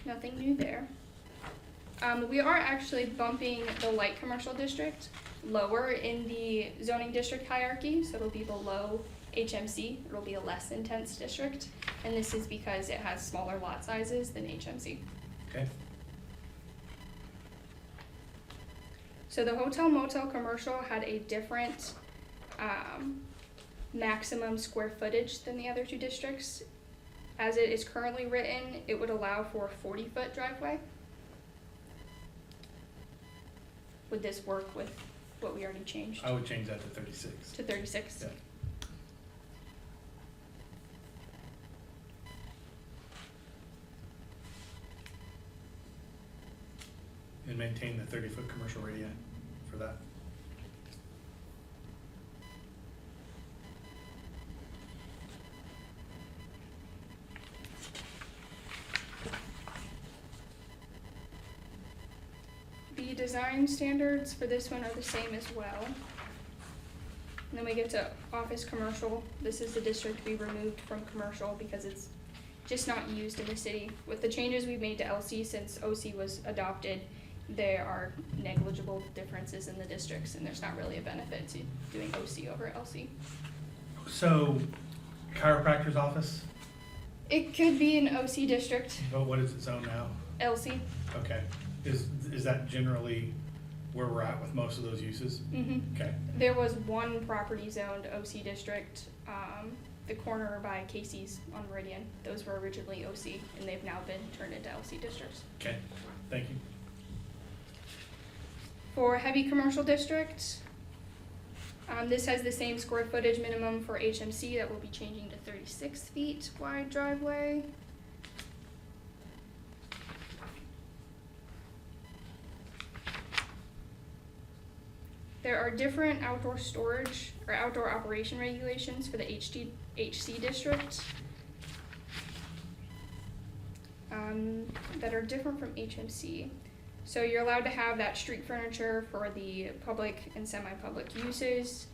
Nothing new there. We are actually bumping the light commercial district lower in the zoning district hierarchy, so it'll be below HMC. It'll be a less intense district, and this is because it has smaller lot sizes than HMC. Okay. So the hotel motel commercial had a different maximum square footage than the other two districts. As it is currently written, it would allow for a 40-foot driveway. Would this work with what we already changed I would change that to 36. to 36? Yeah. And maintain the 30-foot commercial radii for that. The design standards for this one are the same as well. And then we get to office commercial. This is the district we removed from commercial because it's just not used in the city. With the changes we've made to LC since OC was adopted, there are negligible differences in the districts, and there's not really a benefit to doing OC over LC. So, chiropractor's office, It could be an OC district, but what is it zoned now? LC. Okay. Is that generally where we're at with most of those uses? Mm-hmm. Okay. There was one property zoned OC district, the corner by Casey's on Meridian. Those were originally OC, and they've now been turned into LC districts. Okay. Thank you. For heavy commercial district, This has the same square footage minimum for HMC that will be changing to 36 feet wide driveway. There are different outdoor storage or outdoor operation regulations for the HC district that are different from HMC. So you're allowed to have that street furniture for the public and semi-public uses.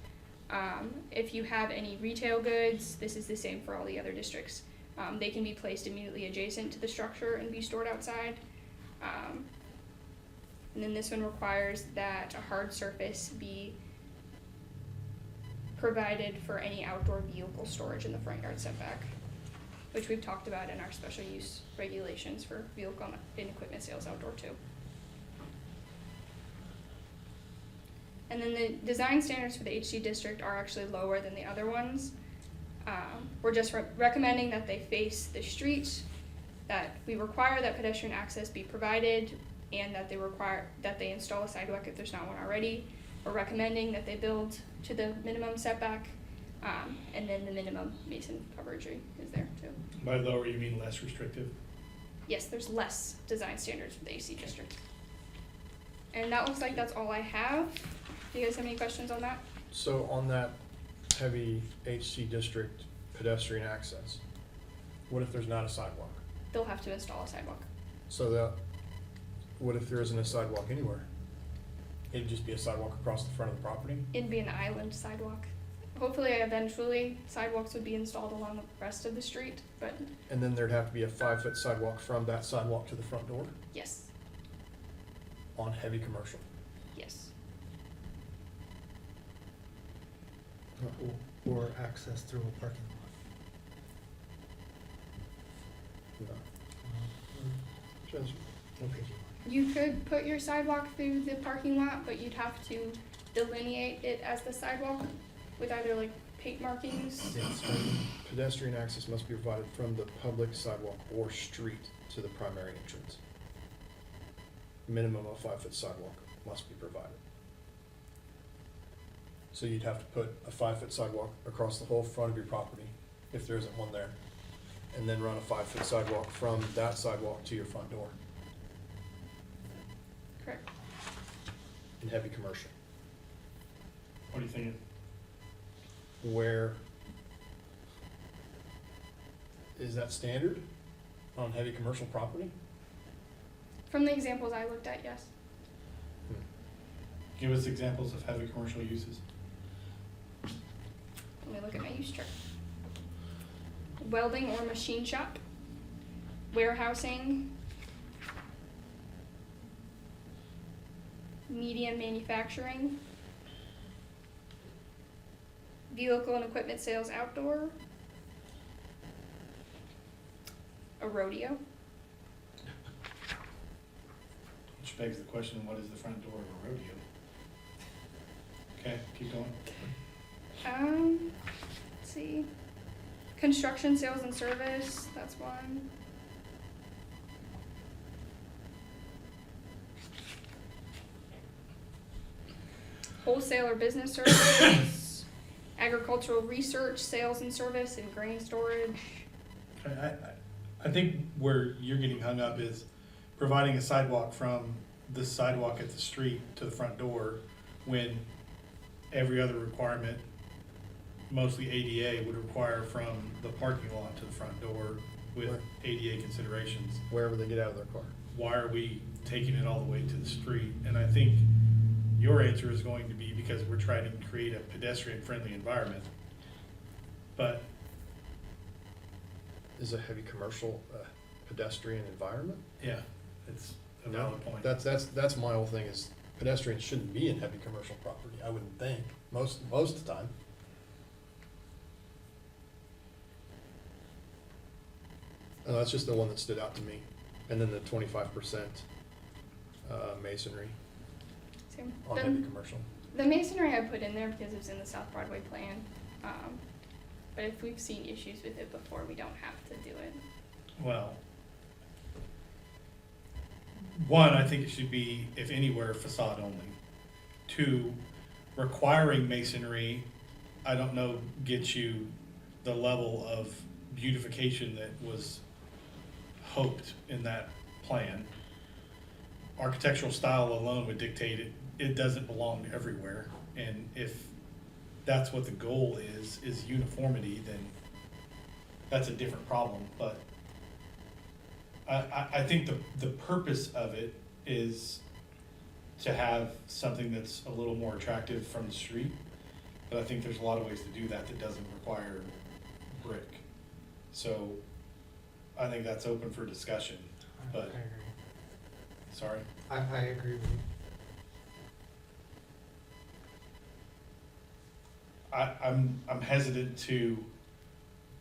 If you have any retail goods, this is the same for all the other districts. They can be placed immediately adjacent to the structure and be stored outside. And then this one requires that a hard surface be provided for any outdoor vehicle storage in the front yard setback, which we've talked about in our special use regulations for vehicle and equipment sales outdoor too. And then the design standards for the HC district are actually lower than the other ones. We're just recommending that they face the street, that we require that pedestrian access be provided, and that they install a sidewalk if there's not one already. We're recommending that they build to the minimum setback, and then the minimum mason coverage is there too. By lower, you mean less restrictive? Yes, there's less design standards for the AC district. And that looks like that's all I have. Do you guys have any questions on that? So on that heavy HC district pedestrian access, what if there's not a sidewalk? They'll have to install a sidewalk. So what if there isn't a sidewalk anywhere? It'd just be a sidewalk across the front of the property? It'd be an island sidewalk. Hopefully, eventually, sidewalks would be installed along the rest of the street, but And then there'd have to be a 5-foot sidewalk from that sidewalk to the front door yes, on heavy commercial. yes. Or access through a parking lot. No. Just- What page You could put your sidewalk through the parking lot, but you'd have to delineate it as the sidewalk with either like paint markings. you want? Pedestrian access must be provided from the public sidewalk or street to the primary entrance. Minimum of 5-foot sidewalk must be provided. So you'd have to put a 5-foot sidewalk across the whole front of your property, if there isn't one there, and then run a 5-foot sidewalk from that sidewalk to your front door Correct. in heavy commercial. What are you thinking? Where is that standard on heavy commercial property? From the examples I looked at, yes. Give us examples of heavy commercial uses. Let me look at my use chart. Welding or machine shop, warehousing, medium manufacturing, vehicle and equipment sales outdoor, a rodeo, Which begs the question, what is the front door of a rodeo? Okay, keep going. let's see, construction, sales and service, that's one. Wholesale or business services, agricultural research, sales and service, and grain storage. I think where you're getting hung up is providing a sidewalk from the sidewalk at the street to the front door when every other requirement, mostly ADA, would require from the parking lot to the front door with Right. ADA considerations. Wherever they get out of their car. Why are we taking it all the way to the street? And I think your answer is going to be because we're trying to create a pedestrian-friendly environment. But Is a heavy commercial pedestrian environment? yeah, it's a valid point. That's my whole thing is pedestrians shouldn't be in heavy commercial property, I wouldn't think, most of the time. That's just the one that stood out to me. And then the 25% masonry Same. on heavy commercial. The masonry I put in there because it's in the South Broadway plan. But if we've seen issues with it before, we don't have to do it. Well, one, I think it should be, if anywhere, facade only. Two, requiring masonry, I don't know, gets you the level of beautification that was hoped in that plan. Architectural style alone would dictate it doesn't belong everywhere. And if that's what the goal is uniformity, then that's a different problem. But I think the purpose of it is to have something that's a little more attractive from the street. But I think there's a lot of ways to do that that doesn't require brick. So I think that's open for discussion. I But, agree. sorry. I agree with you. I'm hesitant to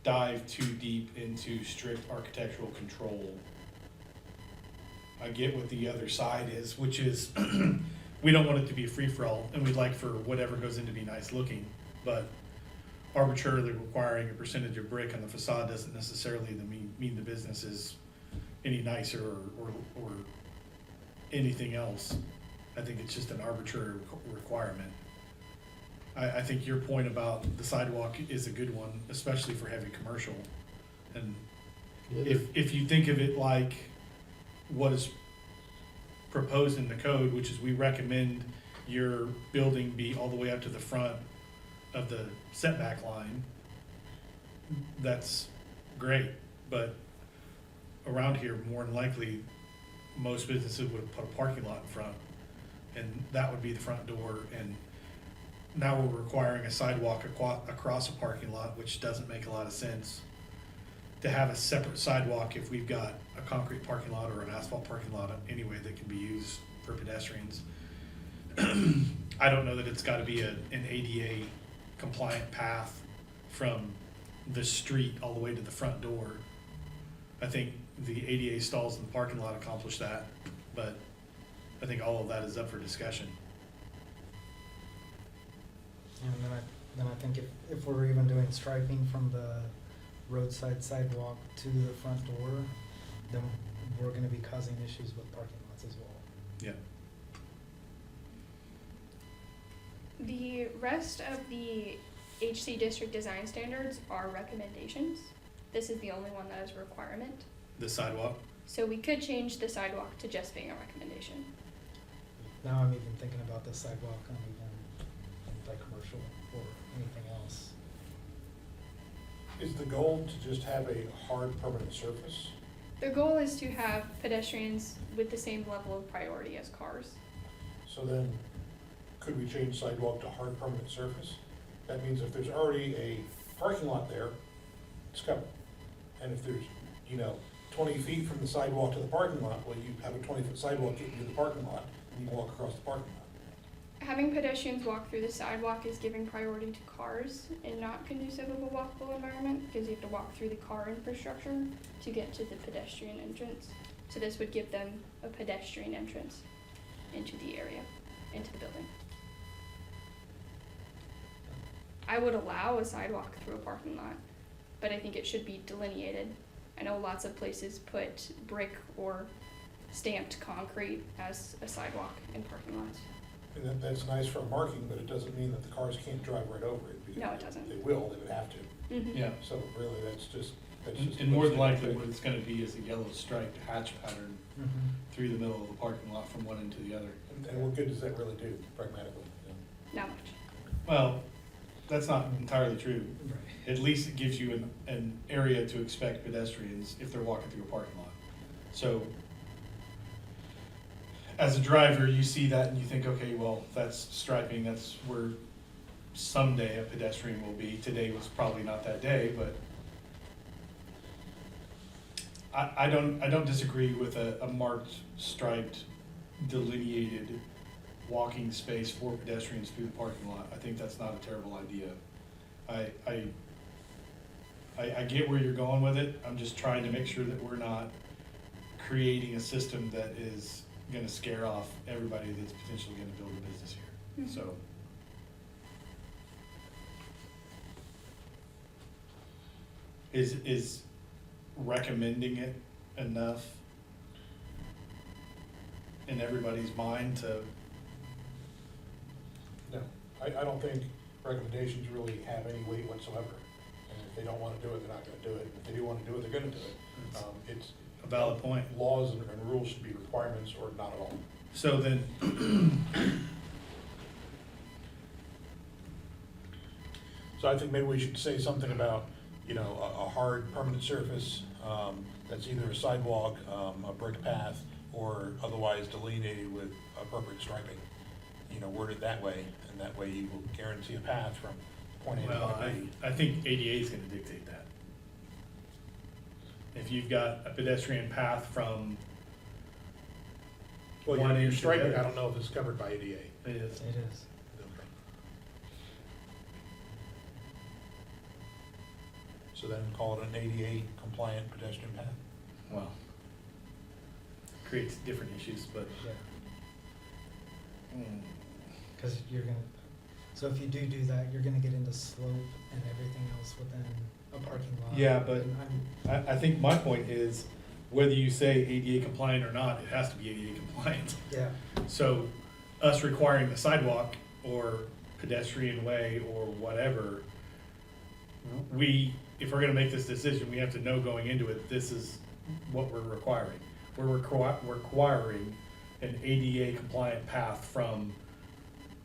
dive too deep into strict architectural control. I get what the other side is, which is we don't want it to be a free-for-all, and we'd like for whatever goes in to be nice looking, but arbitrarily requiring a percentage of brick on the facade doesn't necessarily mean the business is any nicer or anything else. I think it's just an arbitrary requirement. I think your point about the sidewalk is a good one, especially for heavy commercial. And if you think of it like what is proposed in the code, which is we recommend your building be all the way up to the front of the setback line, that's great. But around here, more than likely, most businesses would put a parking lot in front, and that would be the front door. And now we're requiring a sidewalk across a parking lot, which doesn't make a lot of sense. To have a separate sidewalk if we've got a concrete parking lot or an asphalt parking lot anyway that can be used for pedestrians. I don't know that it's gotta be an ADA compliant path from the street all the way to the front door. I think the ADA stalls in the parking lot accomplish that, but I think all of that is up for discussion. And then I think if we're even doing striping from the roadside sidewalk to the front door, then we're gonna be causing issues with parking lots as well. Yeah. The rest of the HC district design standards are recommendations. This is the only one that is a requirement. The sidewalk, So we could change the sidewalk to just being a recommendation. Now I'm even thinking about the sidewalk on even like commercial or anything else. Is the goal to just have a hard permanent surface? The goal is to have pedestrians with the same level of priority as cars. So then, could we change sidewalk to hard permanent surface? That means if there's already a parking lot there, it's covered. And if there's, 20 feet from the sidewalk to the parking lot, well, you have a 20-foot sidewalk getting to the parking lot, and you walk across the parking lot. Having pedestrians walk through the sidewalk is giving priority to cars and not conducive of a walkable environment because you have to walk through the car infrastructure to get to the pedestrian entrance. So this would give them a pedestrian entrance into the area, into the building. I would allow a sidewalk through a parking lot, but I think it should be delineated. I know lots of places put brick or stamped concrete as a sidewalk in parking lots. And that's nice for marking, but it doesn't mean that the cars can't drive right over it. because No, it doesn't. They will, they would have to. Mhm. yeah. So really, that's just. And more than likely, what it's gonna be is a yellow striped hatch pattern Mm-hmm. through the middle of the parking lot from one end to the other. And what good does that really do pragmatically? Not much. Well, that's not entirely true. Right. At least it gives you an area to expect pedestrians if they're walking through a parking lot. So, as a driver, you see that and you think, okay, well, that's striping, that's where someday a pedestrian will be. Today was probably not that day, but I don't disagree with a marked, striped, delineated walking space for pedestrians through the parking lot. I think that's not a terrible idea. I get where you're going with it. I'm just trying to make sure that we're not creating a system that is gonna scare off everybody that's potentially gonna build a business here, Mhm. so. Is recommending it enough in everybody's mind to, No, I I don't think recommendations really have any weight whatsoever. And if they don't wanna do it, they're not gonna do it. If they do wanna do it, they're gonna do it. It's. A valid point. Laws and rules should be requirements or not at all. So then, So I think maybe we should say something about, a hard permanent surface, that's either a sidewalk, a brick path, or otherwise delineated with appropriate striping. Worded that way, and that way you will guarantee a path from point A to well, point B. I think ADA is gonna dictate that. If you've got a pedestrian path from Well, one your end to the striping, other. I don't know if it's covered by ADA. It is. It is. So then call it an ADA compliant pedestrian path. Well, creates different issues, but, Yeah. mm, Because you're gonna, so if you do that, you're gonna get into slope and everything else within a parking lot. Yeah, but- And I'm- I think my point is, whether you say ADA compliant or not, it has to be ADA compliant. Yeah, So us requiring a sidewalk or pedestrian way or whatever, if we're gonna make this decision, we have to know going into it, this is what we're requiring. We're requiring an ADA compliant path from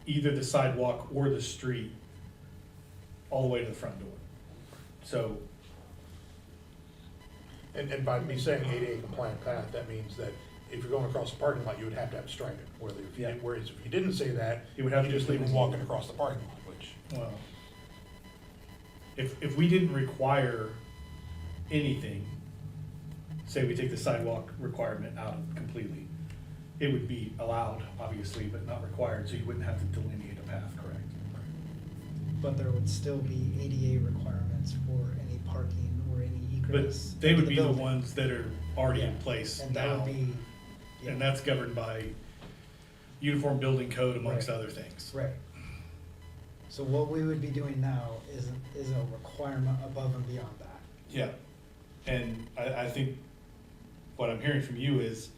either the sidewalk or the street all the way to the front door. So, And by me saying ADA compliant path, that means that if you're going across the parking lot, you would have to have striping. Yeah. Whereas if you didn't say that, It would have you to just be leave them clean. walking across the parking lot, which. well, if we didn't require anything, say we take the sidewalk requirement out completely, it would be allowed, obviously, but not required, so you wouldn't have to delineate a path, correct? but there would still be ADA requirements for any parking or any But egress. they would into be the the building. ones that are already in Yeah, place And that now, would be, yeah, and that's governed by Uniform Building Code amongst Right. other things. right. So what we would be doing now is a requirement above and beyond that. Yeah, and I think what I'm hearing from you is,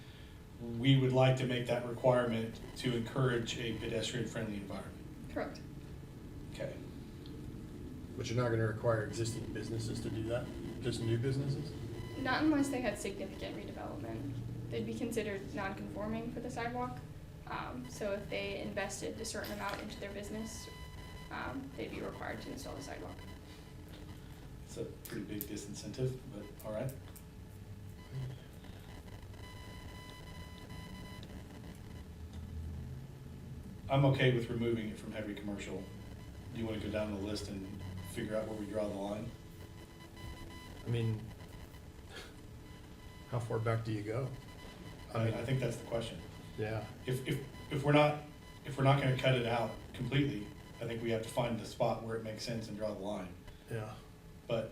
we would like to make that requirement to encourage a pedestrian-friendly environment. Correct. Okay. But you're not gonna require existing businesses to do that, just new businesses? Not unless they had significant redevelopment. They'd be considered non-conforming for the sidewalk. So if they invested a certain amount into their business, they'd be required to install the sidewalk. It's a pretty big disincentive, but all right. I'm okay with removing it from heavy commercial. Do you wanna go down the list and figure out where we draw the line? I mean, how far back do you go? I think that's the question. Yeah. If we're not gonna cut it out completely, I think we have to find the spot where it makes sense and draw the line. Yeah. But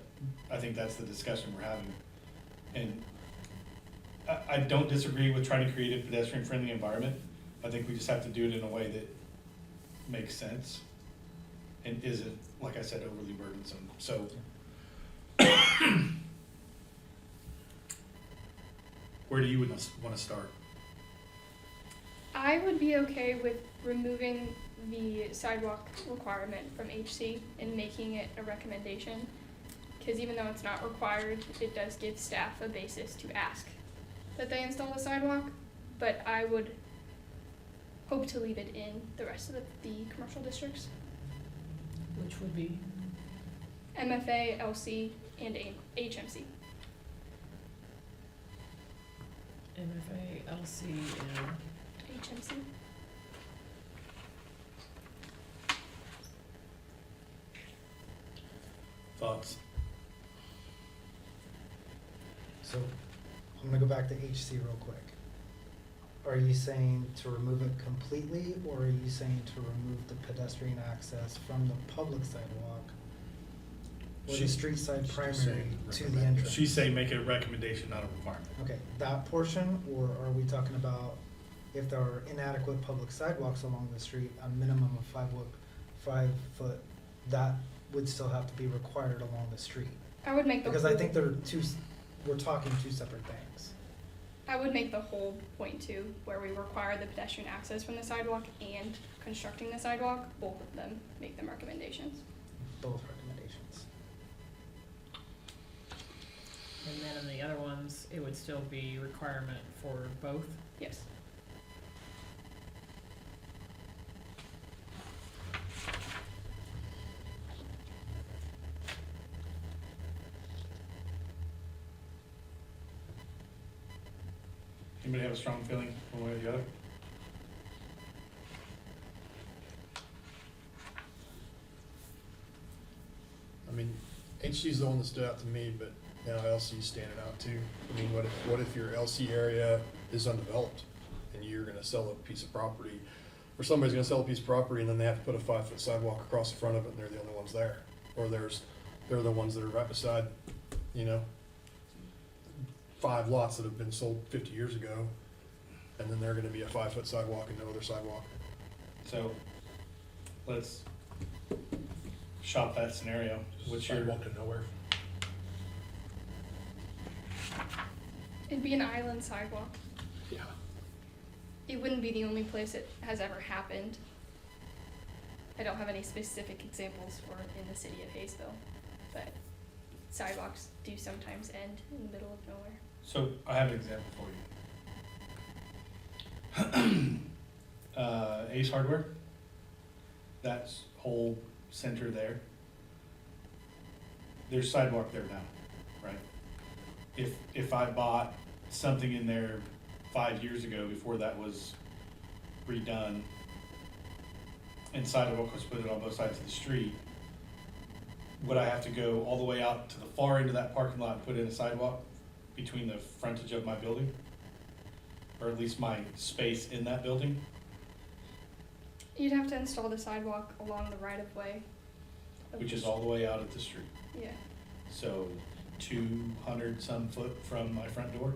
I think that's the discussion we're having. And I don't disagree with trying to create a pedestrian-friendly environment. I think we just have to do it in a way that makes sense and isn't, like I said, overly burdensome. So where do you wanna start? I would be okay with removing the sidewalk requirement from HC and making it a recommendation. Cause even though it's not required, it does give staff a basis to ask that they install a sidewalk. But I would hope to leave it in the rest of the commercial districts. Which would be, MFA, LC, and HMC. MFA, LC, and HMC. Thoughts? So I'm gonna go back to HC real quick. Are you saying to remove it completely, or are you saying to remove the pedestrian access from the public sidewalk or the She's- street side she's primary saying to the recommend. entrance? She's saying make it a recommendation, not a requirement. Okay, that portion, or are we talking about if there are inadequate public sidewalks along the street, a minimum of 5 foot, that would still have to be required along the street? I would make the Because I whole- think we're talking two separate things. I would make the whole point too, where we require the pedestrian access from the sidewalk and constructing the sidewalk, both of them, make them recommendations. Both recommendations. And then in the other ones, it would still be requirement for both. Yes. Anybody have a strong feeling one way or the other? I mean, HC's the one that stood out to me, but now LC's standing out too. I mean, what if your LC area is undeveloped and you're gonna sell a piece of property, or somebody's gonna sell a piece of property and then they have to put a 5-foot sidewalk across the front of it and they're the only ones there? Or they're the ones that are right beside, 5 lots that have been sold 50 years ago, and then they're gonna be a 5-foot sidewalk and no other sidewalk. So, let's shop that scenario. What's your, Sidewalk to nowhere. It'd be an island sidewalk. Yeah. It wouldn't be the only place it has ever happened. I don't have any specific examples for it in the city of Haysville, but sidewalks do sometimes end in the middle of nowhere. so I have an example for you. Ace Hardware, that whole center there, there's sidewalk there now, right? If I bought something in there 5 years ago before that was redone, and sidewalk was put in on both sides of the street, would I have to go all the way out to the far end of that parking lot and put in a sidewalk between the frontage of my building? Or at least my space in that building? You'd have to install the sidewalk along the right of way. Which is all the way out at the street. Yeah. So 200 some foot from my front door.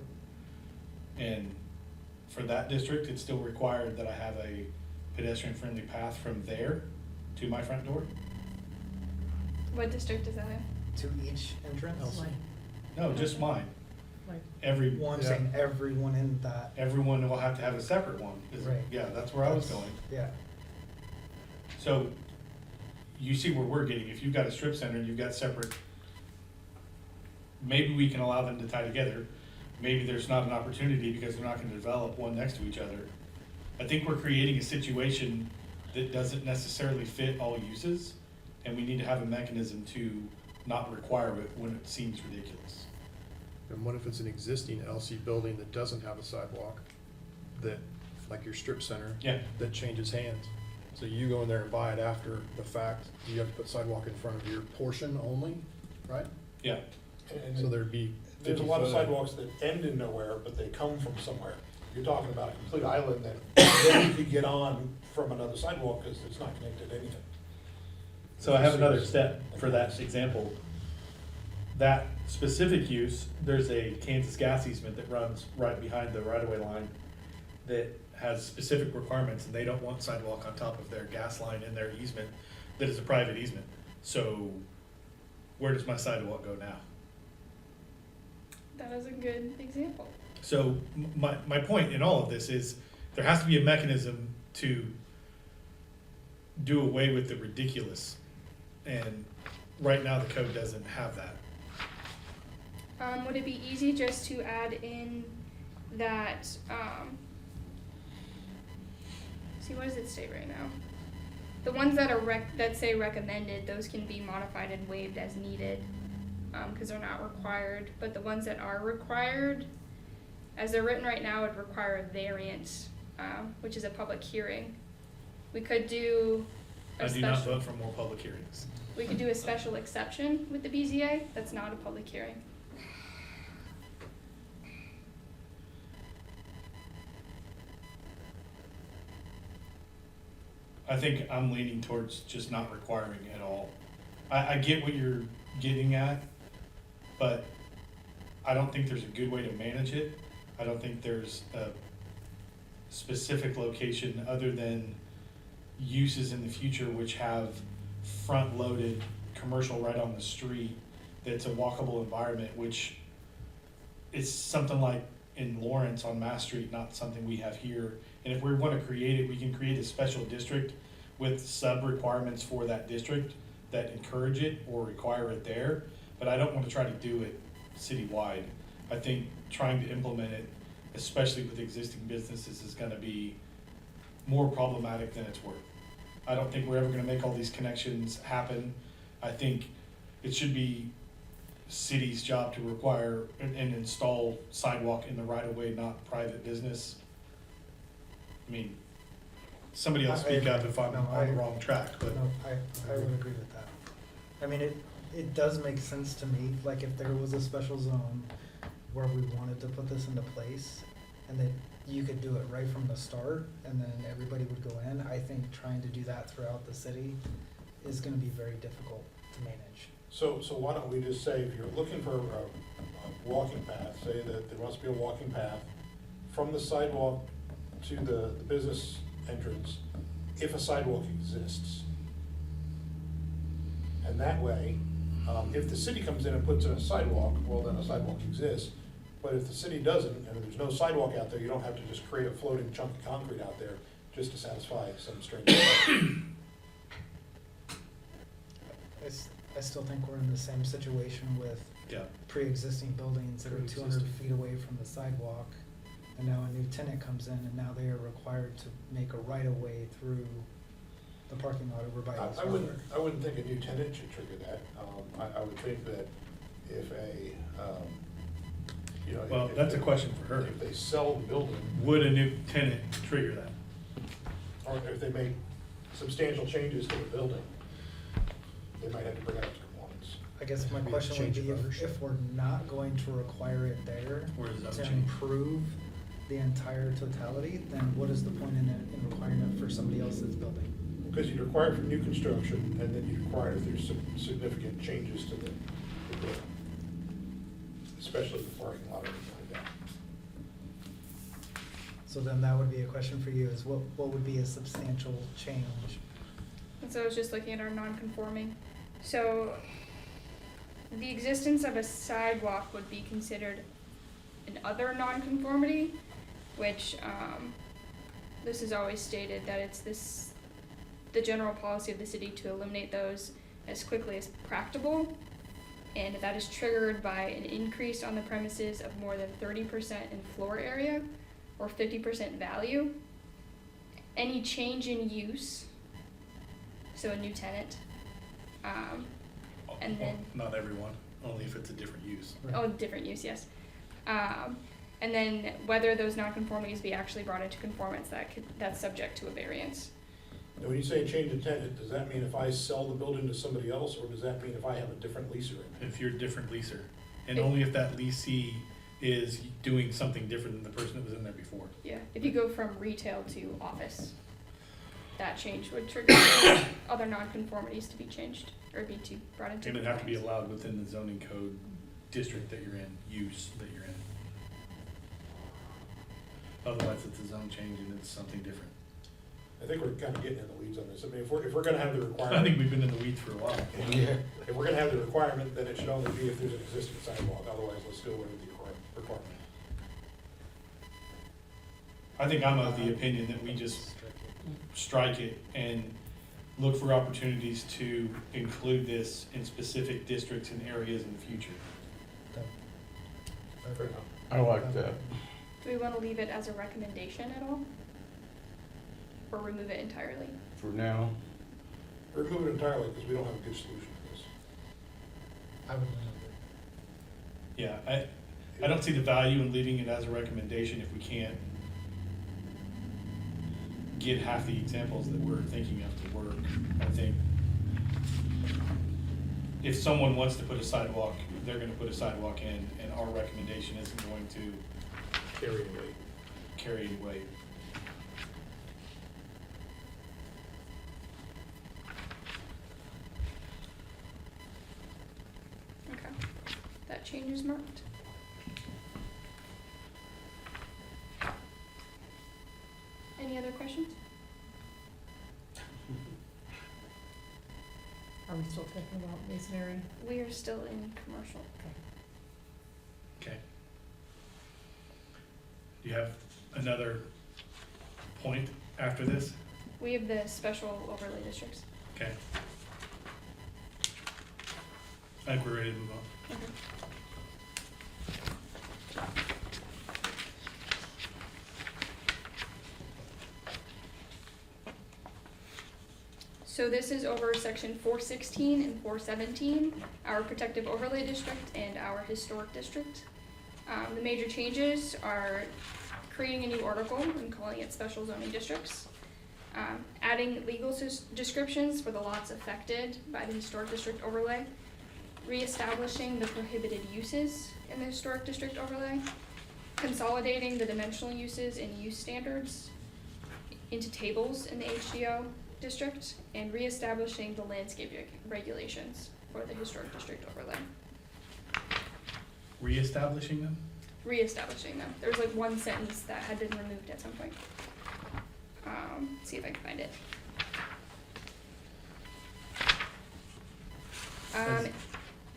And for that district, it's still required that I have a pedestrian friendly path from there to my front door? What district is that in? To each entrance? Like, No, just mine. like, Every, Well, I'm Yeah. saying everyone in that, everyone will have to have a separate one. Right. Yeah, that's where I was going. yeah. So you see where we're getting, if you've got a strip center and you've got separate, maybe we can allow them to tie together. Maybe there's not an opportunity because they're not gonna develop one next to each other. I think we're creating a situation that doesn't necessarily fit all uses, and we need to have a mechanism to not require it when it seems ridiculous. And what if it's an existing LC building that doesn't have a sidewalk, that, like your strip center, Yeah, that changes hands? So you go in there and buy it after the fact, you have to put sidewalk in front of your portion only, right? yeah. So there'd be 50 There's a lot of foot- sidewalks that end in nowhere, but they come from somewhere. You're talking about a complete island that then you could get on from another sidewalk because it's not connected to anything. So I have another step for that example. That specific use, there's a Kansas gas easement that runs right behind the right-of-way line that has specific requirements, and they don't want sidewalk on top of their gas line in their easement that is a private easement. So where does my sidewalk go now? That is a good example. So my point in all of this is there has to be a mechanism to do away with the ridiculous. And right now the code doesn't have that. Would it be easy just to add in that, see, what does it state right now? The ones that are that say recommended, those can be modified and waived as needed, cause they're not required, but the ones that are required, as they're written right now, would require a variance, which is a public hearing. We could do a I do not special, vote for more public hearings. we could do a special exception with the BZA, that's not a public hearing. I think I'm leaning towards just not requiring at all. I get what you're getting at, but I don't think there's a good way to manage it. I don't think there's a specific location other than uses in the future which have front-loaded commercial right on the street that's a walkable environment, which is something like in Lawrence on Mass Street, not something we have here. And if we want to create it, we can create a special district with sub-requirements for that district that encourage it or require it there. But I don't want to try to do it citywide. I think trying to implement it, especially with existing businesses, is gonna be more problematic than it's worth. I don't think we're ever gonna make all these connections happen. I think it should be city's job to require and install sidewalk in the right of way, not private business. I mean, somebody else I speak up agree. if I'm No, on the wrong track, but No, I would agree with that. I mean, it does make sense to me, like if there was a special zone where we wanted to put this into place, and that you could do it right from the start, and then everybody would go in, I think trying to do that throughout the city is gonna be very difficult to manage. So why don't we just say, if you're looking for a walking path, say that there must be a walking path from the sidewalk to the business entrance, if a sidewalk exists. And that way, if the city comes in and puts in a sidewalk, well, then a sidewalk exists. But if the city doesn't, and there's no sidewalk out there, you don't have to just create a floating chunk of concrete out there just to satisfy some strange. I still think we're in the same situation with yeah. pre-existing buildings that are 200 feet away from the sidewalk, and now a new tenant comes in, and now they are required to make a right-of-way through the parking lot over by East Hardwick. I wouldn't think a new tenant should trigger that. I would think that if a, you know. Well, if that's a they- question for her. If they sell the building, Would a new tenant trigger that? or if they make substantial changes to the building, they might have to bring it up to compliance. I guess my Maybe a question would change be, of if ownership. we're not going to require it there Or is that to change? improve the entire totality, then what is the point in it, in requiring it for somebody else's building? Because you'd require it for new construction, and then you'd require if there's some significant changes to the building, especially the parking lot or anything like that. So then that would be a question for you, is what would be a substantial change? And so I was just looking at our non-conforming. So the existence of a sidewalk would be considered an other non-conformity, which this is always stated that it's the general policy of the city to eliminate those as quickly as practicable, and that is triggered by an increase on the premises of more than 30% in floor area or 50% value. Any change in use, so a new tenant, and then, Not everyone, only if it's a different use. oh, different use, yes. And then whether those nonconformities be actually brought into conformance, that's subject to a variance. Now, when you say change of tenant, does that mean if I sell the building to somebody else, or does that mean if I have a different leaser in? If you're a different leaser, and If- only if that leasee is doing something different than the person that was in there before. Yeah, if you go from retail to office, that change would trigger other nonconformities to be changed, or brought into It would have to be compliance. allowed within the zoning code district that you're in, use that you're in. Otherwise, it's a zone change and it's something different. I think we're kind of getting in the weeds on this. I mean, if we're gonna have the I think requirement, we've been in the weeds for a while. if we're gonna have the requirement, then it should only be if there's an existing sidewalk, otherwise let's do away with the requirement. I think I'm of the opinion that we just strike it and look for opportunities to include this in specific districts and areas in the future. Fair enough. I like that. Do we wanna leave it as a recommendation at all? Or remove it entirely? For now, Remove it entirely, because we don't have a good solution to this. I would remove it. Yeah, I don't see the value in leaving it as a recommendation if we can't get half the examples that we're thinking of to work. I think if someone wants to put a sidewalk, they're gonna put a sidewalk in, and our recommendation isn't going to Carry the weight. carry any weight. Okay, that change is marked. Any other questions? Are we still talking about masonry? We are still in commercial. Okay. You have another point after this? We have the special overlay districts. Okay. I think we're ready to move on. Okay. So this is over section 416 and 417, our protective overlay district and our historic district. The major changes are creating a new article and calling it special zoning districts, adding legal descriptions for the lots affected by the historic district overlay, reestablishing the prohibited uses in the historic district overlay, consolidating the dimensional uses and use standards into tables in the HDO district, and reestablishing the landscape regulations for the historic district overlay. Reestablishing them? Reestablishing them. There was like one sentence that had been removed at some point. See if I can find it.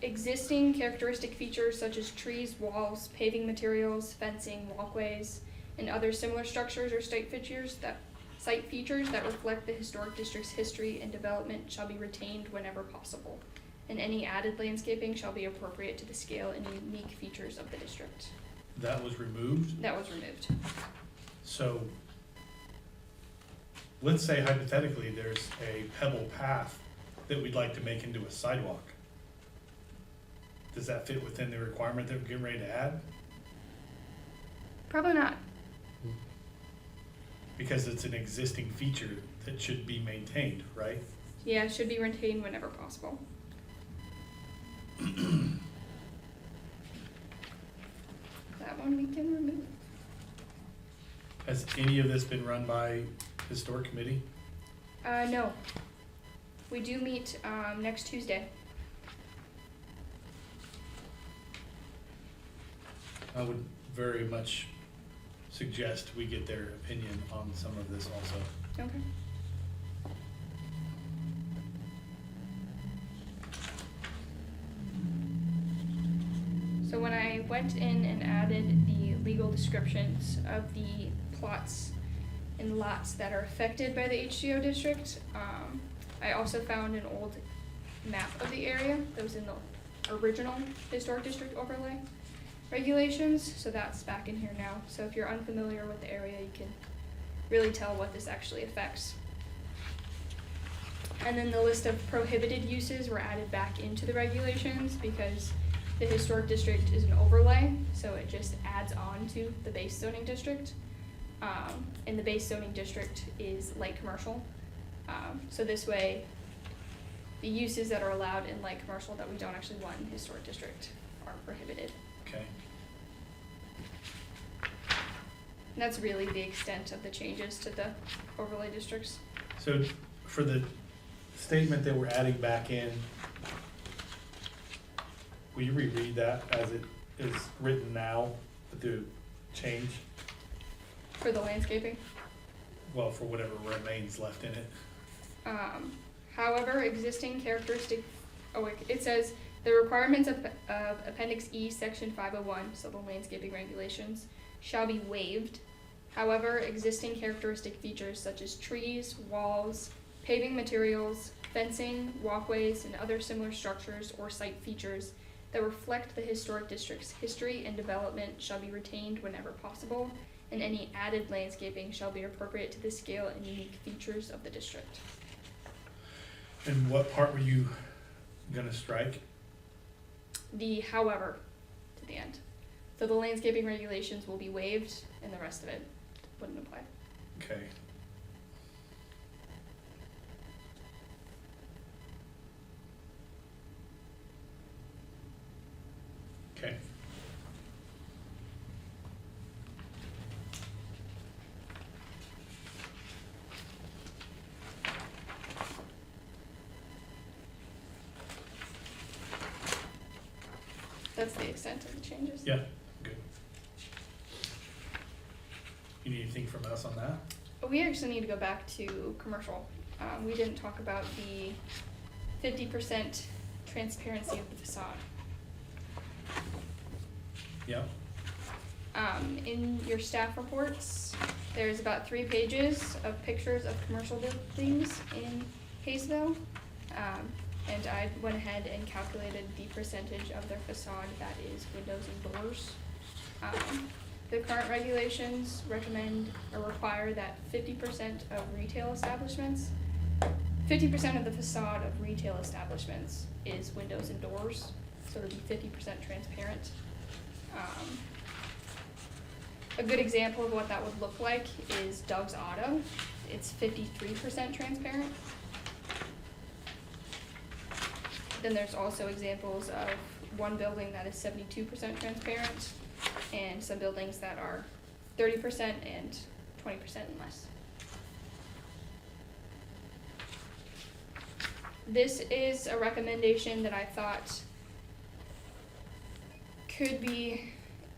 Existing characteristic features such as trees, walls, paving materials, fencing, walkways, and other similar structures or site features that reflect the historic district's history and development shall be retained whenever possible, and any added landscaping shall be appropriate to the scale and unique features of the district. That was removed? That was removed. So, let's say hypothetically, there's a pebble path that we'd like to make into a sidewalk. Does that fit within the requirement that we're getting ready to add? Probably not. Because it's an existing feature that should be maintained, right? Yeah, it should be retained whenever possible. That one we can remove. Has any of this been run by historic committee? No. We do meet, next Tuesday. I would very much suggest we get their opinion on some of this also. Okay. So when I went in and added the legal descriptions of the plots and lots that are affected by the HDO district, I also found an old map of the area that was in the original historic district overlay regulations, so that's back in here now. So if you're unfamiliar with the area, you can really tell what this actually affects. And then the list of prohibited uses were added back into the regulations because the historic district is an overlay, so it just adds on to the base zoning district. And the base zoning district is light commercial. So this way, the uses that are allowed in light commercial that we don't actually want in historic district are prohibited. Okay. And that's really the extent of the changes to the overlay districts. So for the statement that we're adding back in, will you reread that as it is written now with the change? For the landscaping. Well, for whatever remains left in it. However, existing characteristic, it says the requirements of Appendix E, Section 501, so the landscaping regulations, shall be waived. However, existing characteristic features such as trees, walls, paving materials, fencing, walkways, and other similar structures or site features that reflect the historic district's history and development shall be retained whenever possible, and any added landscaping shall be appropriate to the scale and unique features of the district. And what part were you gonna strike? The however to the end. So the landscaping regulations will be waived and the rest of it wouldn't apply. Okay. Okay. That's the extent of the changes. Yeah, good. You need anything from us on that? But we actually need to go back to commercial. We didn't talk about the 50% transparency of the facade. Yeah. In your staff reports, there's about 3 pages of pictures of commercial buildings in Haysville. And I went ahead and calculated the percentage of their facade that is windows and doors. The current regulations recommend or require that 50% of retail establishments, 50% of the facade of retail establishments is windows and doors, so it'll be 50% transparent. A good example of what that would look like is Doug's Auto. It's 53% transparent. Then there's also examples of one building that is 72% transparent, and some buildings that are 30% and 20% and less. This is a recommendation that I thought could be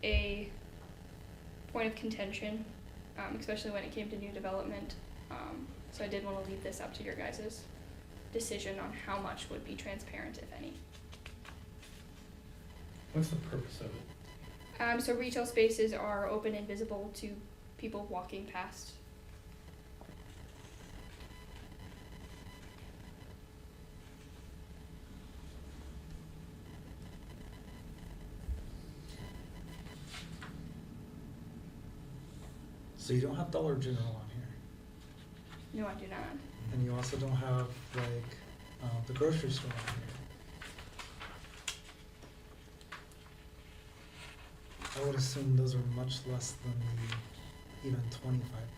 a point of contention, especially when it came to new development. So I did want to leave this up to your guys' decision on how much would be transparent, if any. What's the purpose of it? So retail spaces are open and visible to people walking past. So you don't have Dollar General on here, No, I do not. and you also don't have like the grocery store on here. I would assume those are much less than the even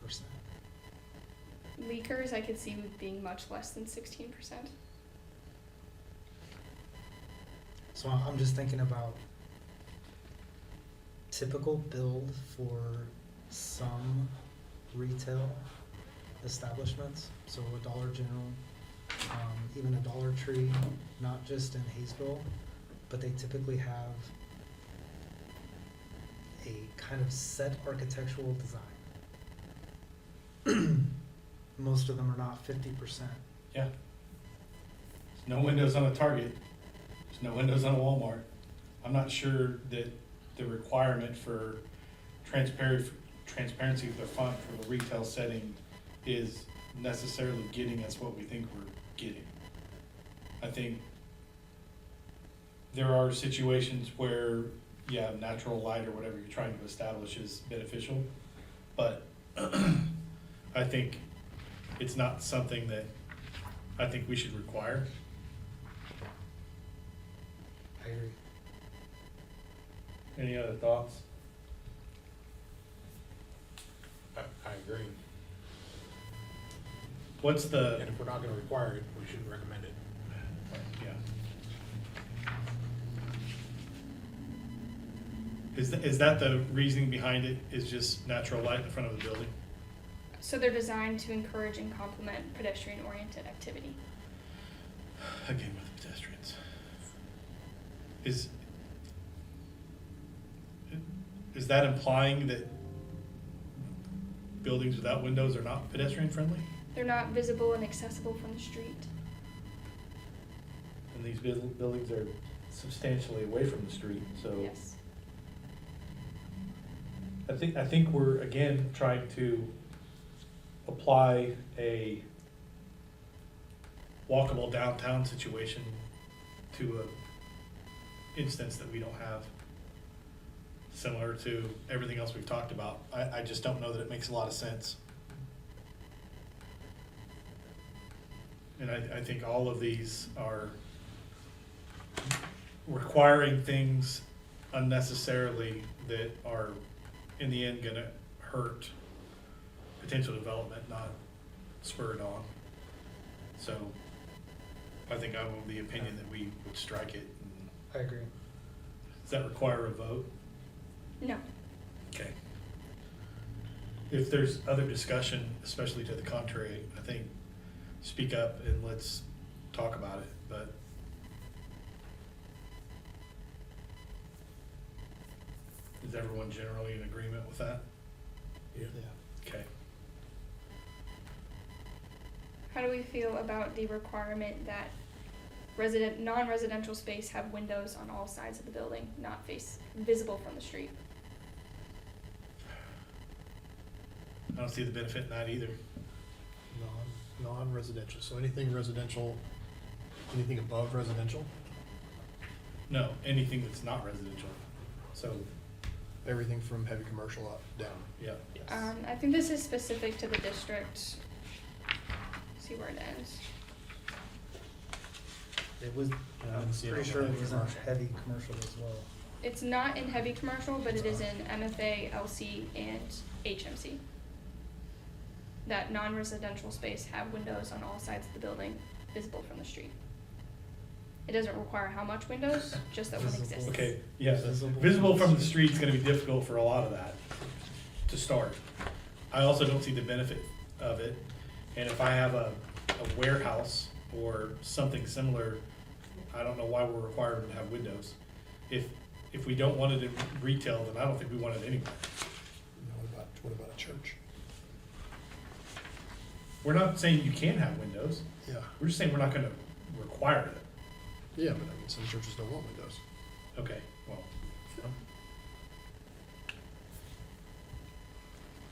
25%. Leakers I could see being much less than 16%. So I'm just thinking about typical build for some retail establishments. So a Dollar General, even a Dollar Tree, not just in Haysville, but they typically have a kind of set architectural design. Most of them are not 50%. Yeah. There's no windows on a Target. There's no windows on a Walmart. I'm not sure that the requirement for transparency of the front for the retail setting is necessarily getting us what we think we're getting. I think there are situations where, yeah, natural light or whatever you're trying to establish is beneficial, but I think it's not something that I think we should require. I agree. Any other thoughts? I agree. What's the, And if we're not gonna require it, we shouldn't recommend it. yeah. Is that the reasoning behind it, is just natural light in front of the building? So they're designed to encourage and complement pedestrian-oriented activity. Again, with pedestrians. Is that implying that buildings without windows are not pedestrian friendly? They're not visible and accessible from the street. And these buildings are substantially away from the street, so. Yes. I think we're, again, trying to apply a walkable downtown situation to a instance that we don't have, similar to everything else we've talked about. I just don't know that it makes a lot of sense. And I think all of these are requiring things unnecessarily that are in the end gonna hurt potential development, not spur it on. So I think I'm of the opinion that we would strike it. I agree. Does that require a vote? No. Okay. If there's other discussion, especially to the contrary, I think speak up and let's talk about it, but is everyone generally in agreement with that? Yeah. Okay. How do we feel about the requirement that non-residential space have windows on all sides of the building, not visible from the street? I don't see the benefit in that either. Non-residential, so anything residential, anything above residential, No, anything that's not residential. So, everything from heavy commercial up, down. yeah. I think this is specific to the district. See where it ends. It was, I I'm didn't see it pretty on sure the it was in commercial. heavy commercial as well. It's not in heavy commercial, but it is in MFA, LC, and HMC. That non-residential space have windows on all sides of the building, visible from the street. It doesn't require how much windows, just that one Visible. exists. Okay, yeah, Visible. visible from the street's gonna be difficult for a lot of that to start. I also don't see the benefit of it, and if I have a warehouse or something similar, I don't know why we're requiring them to have windows. If we don't want it in retail, then I don't think we want it anywhere. What about a church? We're not saying you can't have windows, Yeah. we're just saying we're not gonna require it. Yeah, but I mean, some churches don't want windows. Okay, well.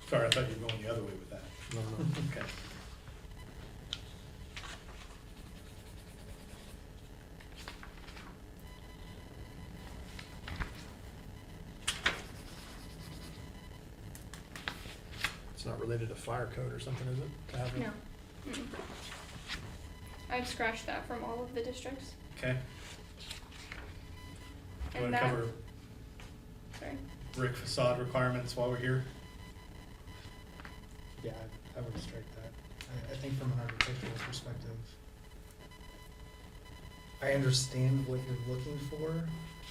Sorry, I thought you were going the other way with that. No. Okay. It's not related to fire code or something, is it? To have it? No. Mm-mm. I've scratched that from all of the districts. Okay. You And wanna that, cover sorry. brick facade requirements while we're here? Yeah, I would strike that. I think from an architectural perspective, I understand what you're looking for,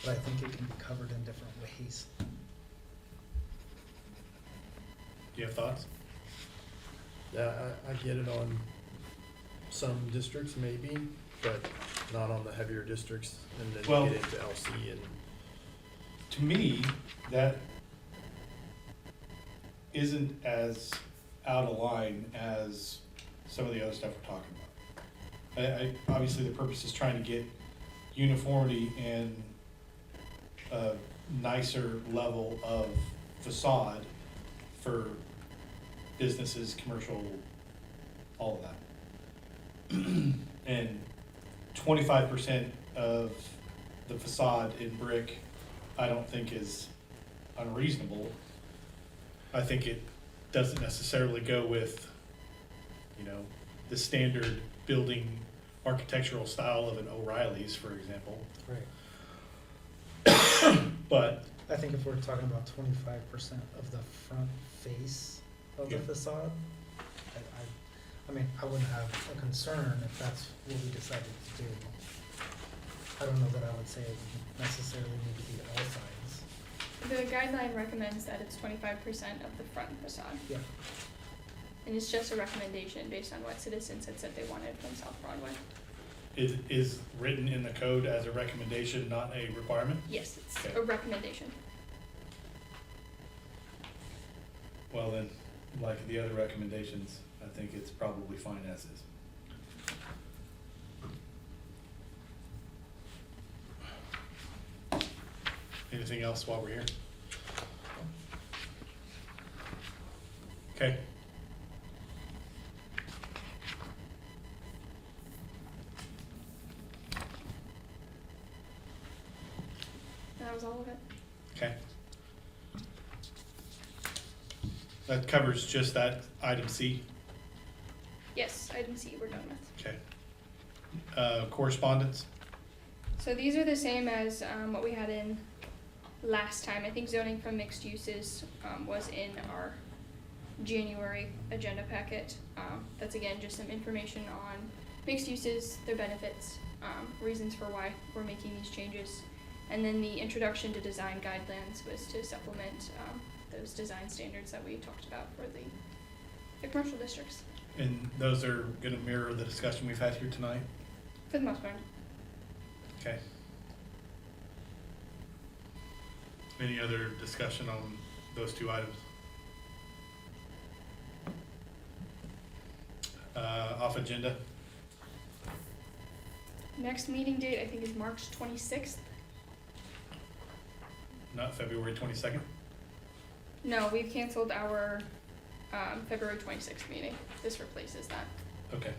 but I think it can be covered in different ways. Do you have thoughts? Yeah, I get it on some districts maybe, but not on the heavier districts, and then Well- you get into LC and. To me, that isn't as out of line as some of the other stuff we're talking about. Obviously, the purpose is trying to get uniformity and a nicer level of facade for businesses, commercial, all of that. And 25% of the facade in brick, I don't think is unreasonable. I think it doesn't necessarily go with, you know, the standard building architectural style of an O'Reilly's, for example. Right. But, I think if we're talking about 25% of the front face of the Yeah. facade, I mean, I wouldn't have a concern if that's what we decided to do. I don't know that I would say it would necessarily need to be all sides. The guideline recommends that it's 25% of the front facade. Yeah. And it's just a recommendation based on what citizens had said they wanted from South Broadway. is written in the code as a recommendation, not a requirement? Yes, it's Okay. a recommendation. Well, then, like the other recommendations, I think it's probably fine as is. Anything else while we're here? Okay. That was all of it. Okay. That covers just that item C. Yes, item C we're done with. Okay. Correspondence? So these are the same as what we had in last time. I think zoning from mixed uses was in our January agenda packet. That's again just some information on mixed uses, their benefits, reasons for why we're making these changes. And then the introduction to design guidelines was to supplement those design standards that we talked about for the commercial districts, And those are gonna mirror the discussion we've had here tonight? for the most part. Okay. Any other discussion on those two items? Off agenda? Next meeting date, I think, is March 26th. Not February 22nd? No, we've canceled our February 26th meeting. This replaces that. Okay.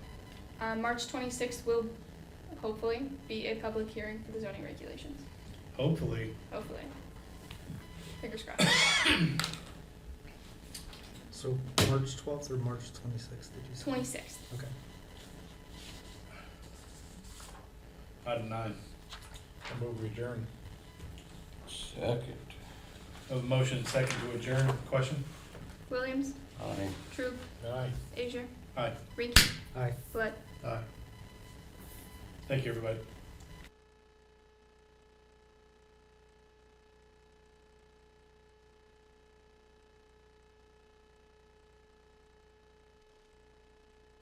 March 26th will hopefully be a public hearing for the zoning regulations. Hopefully, Hopefully. Fingers crossed. So March 12th or March 26th, did you say? 26th. Okay. item 9. I move we adjourn. Second. I have a motion and second to adjourn. Question? Williams, Aye. Troop, Aye. Asia, Aye. Reed, Aye. Blood. Aye. Thank you, everybody.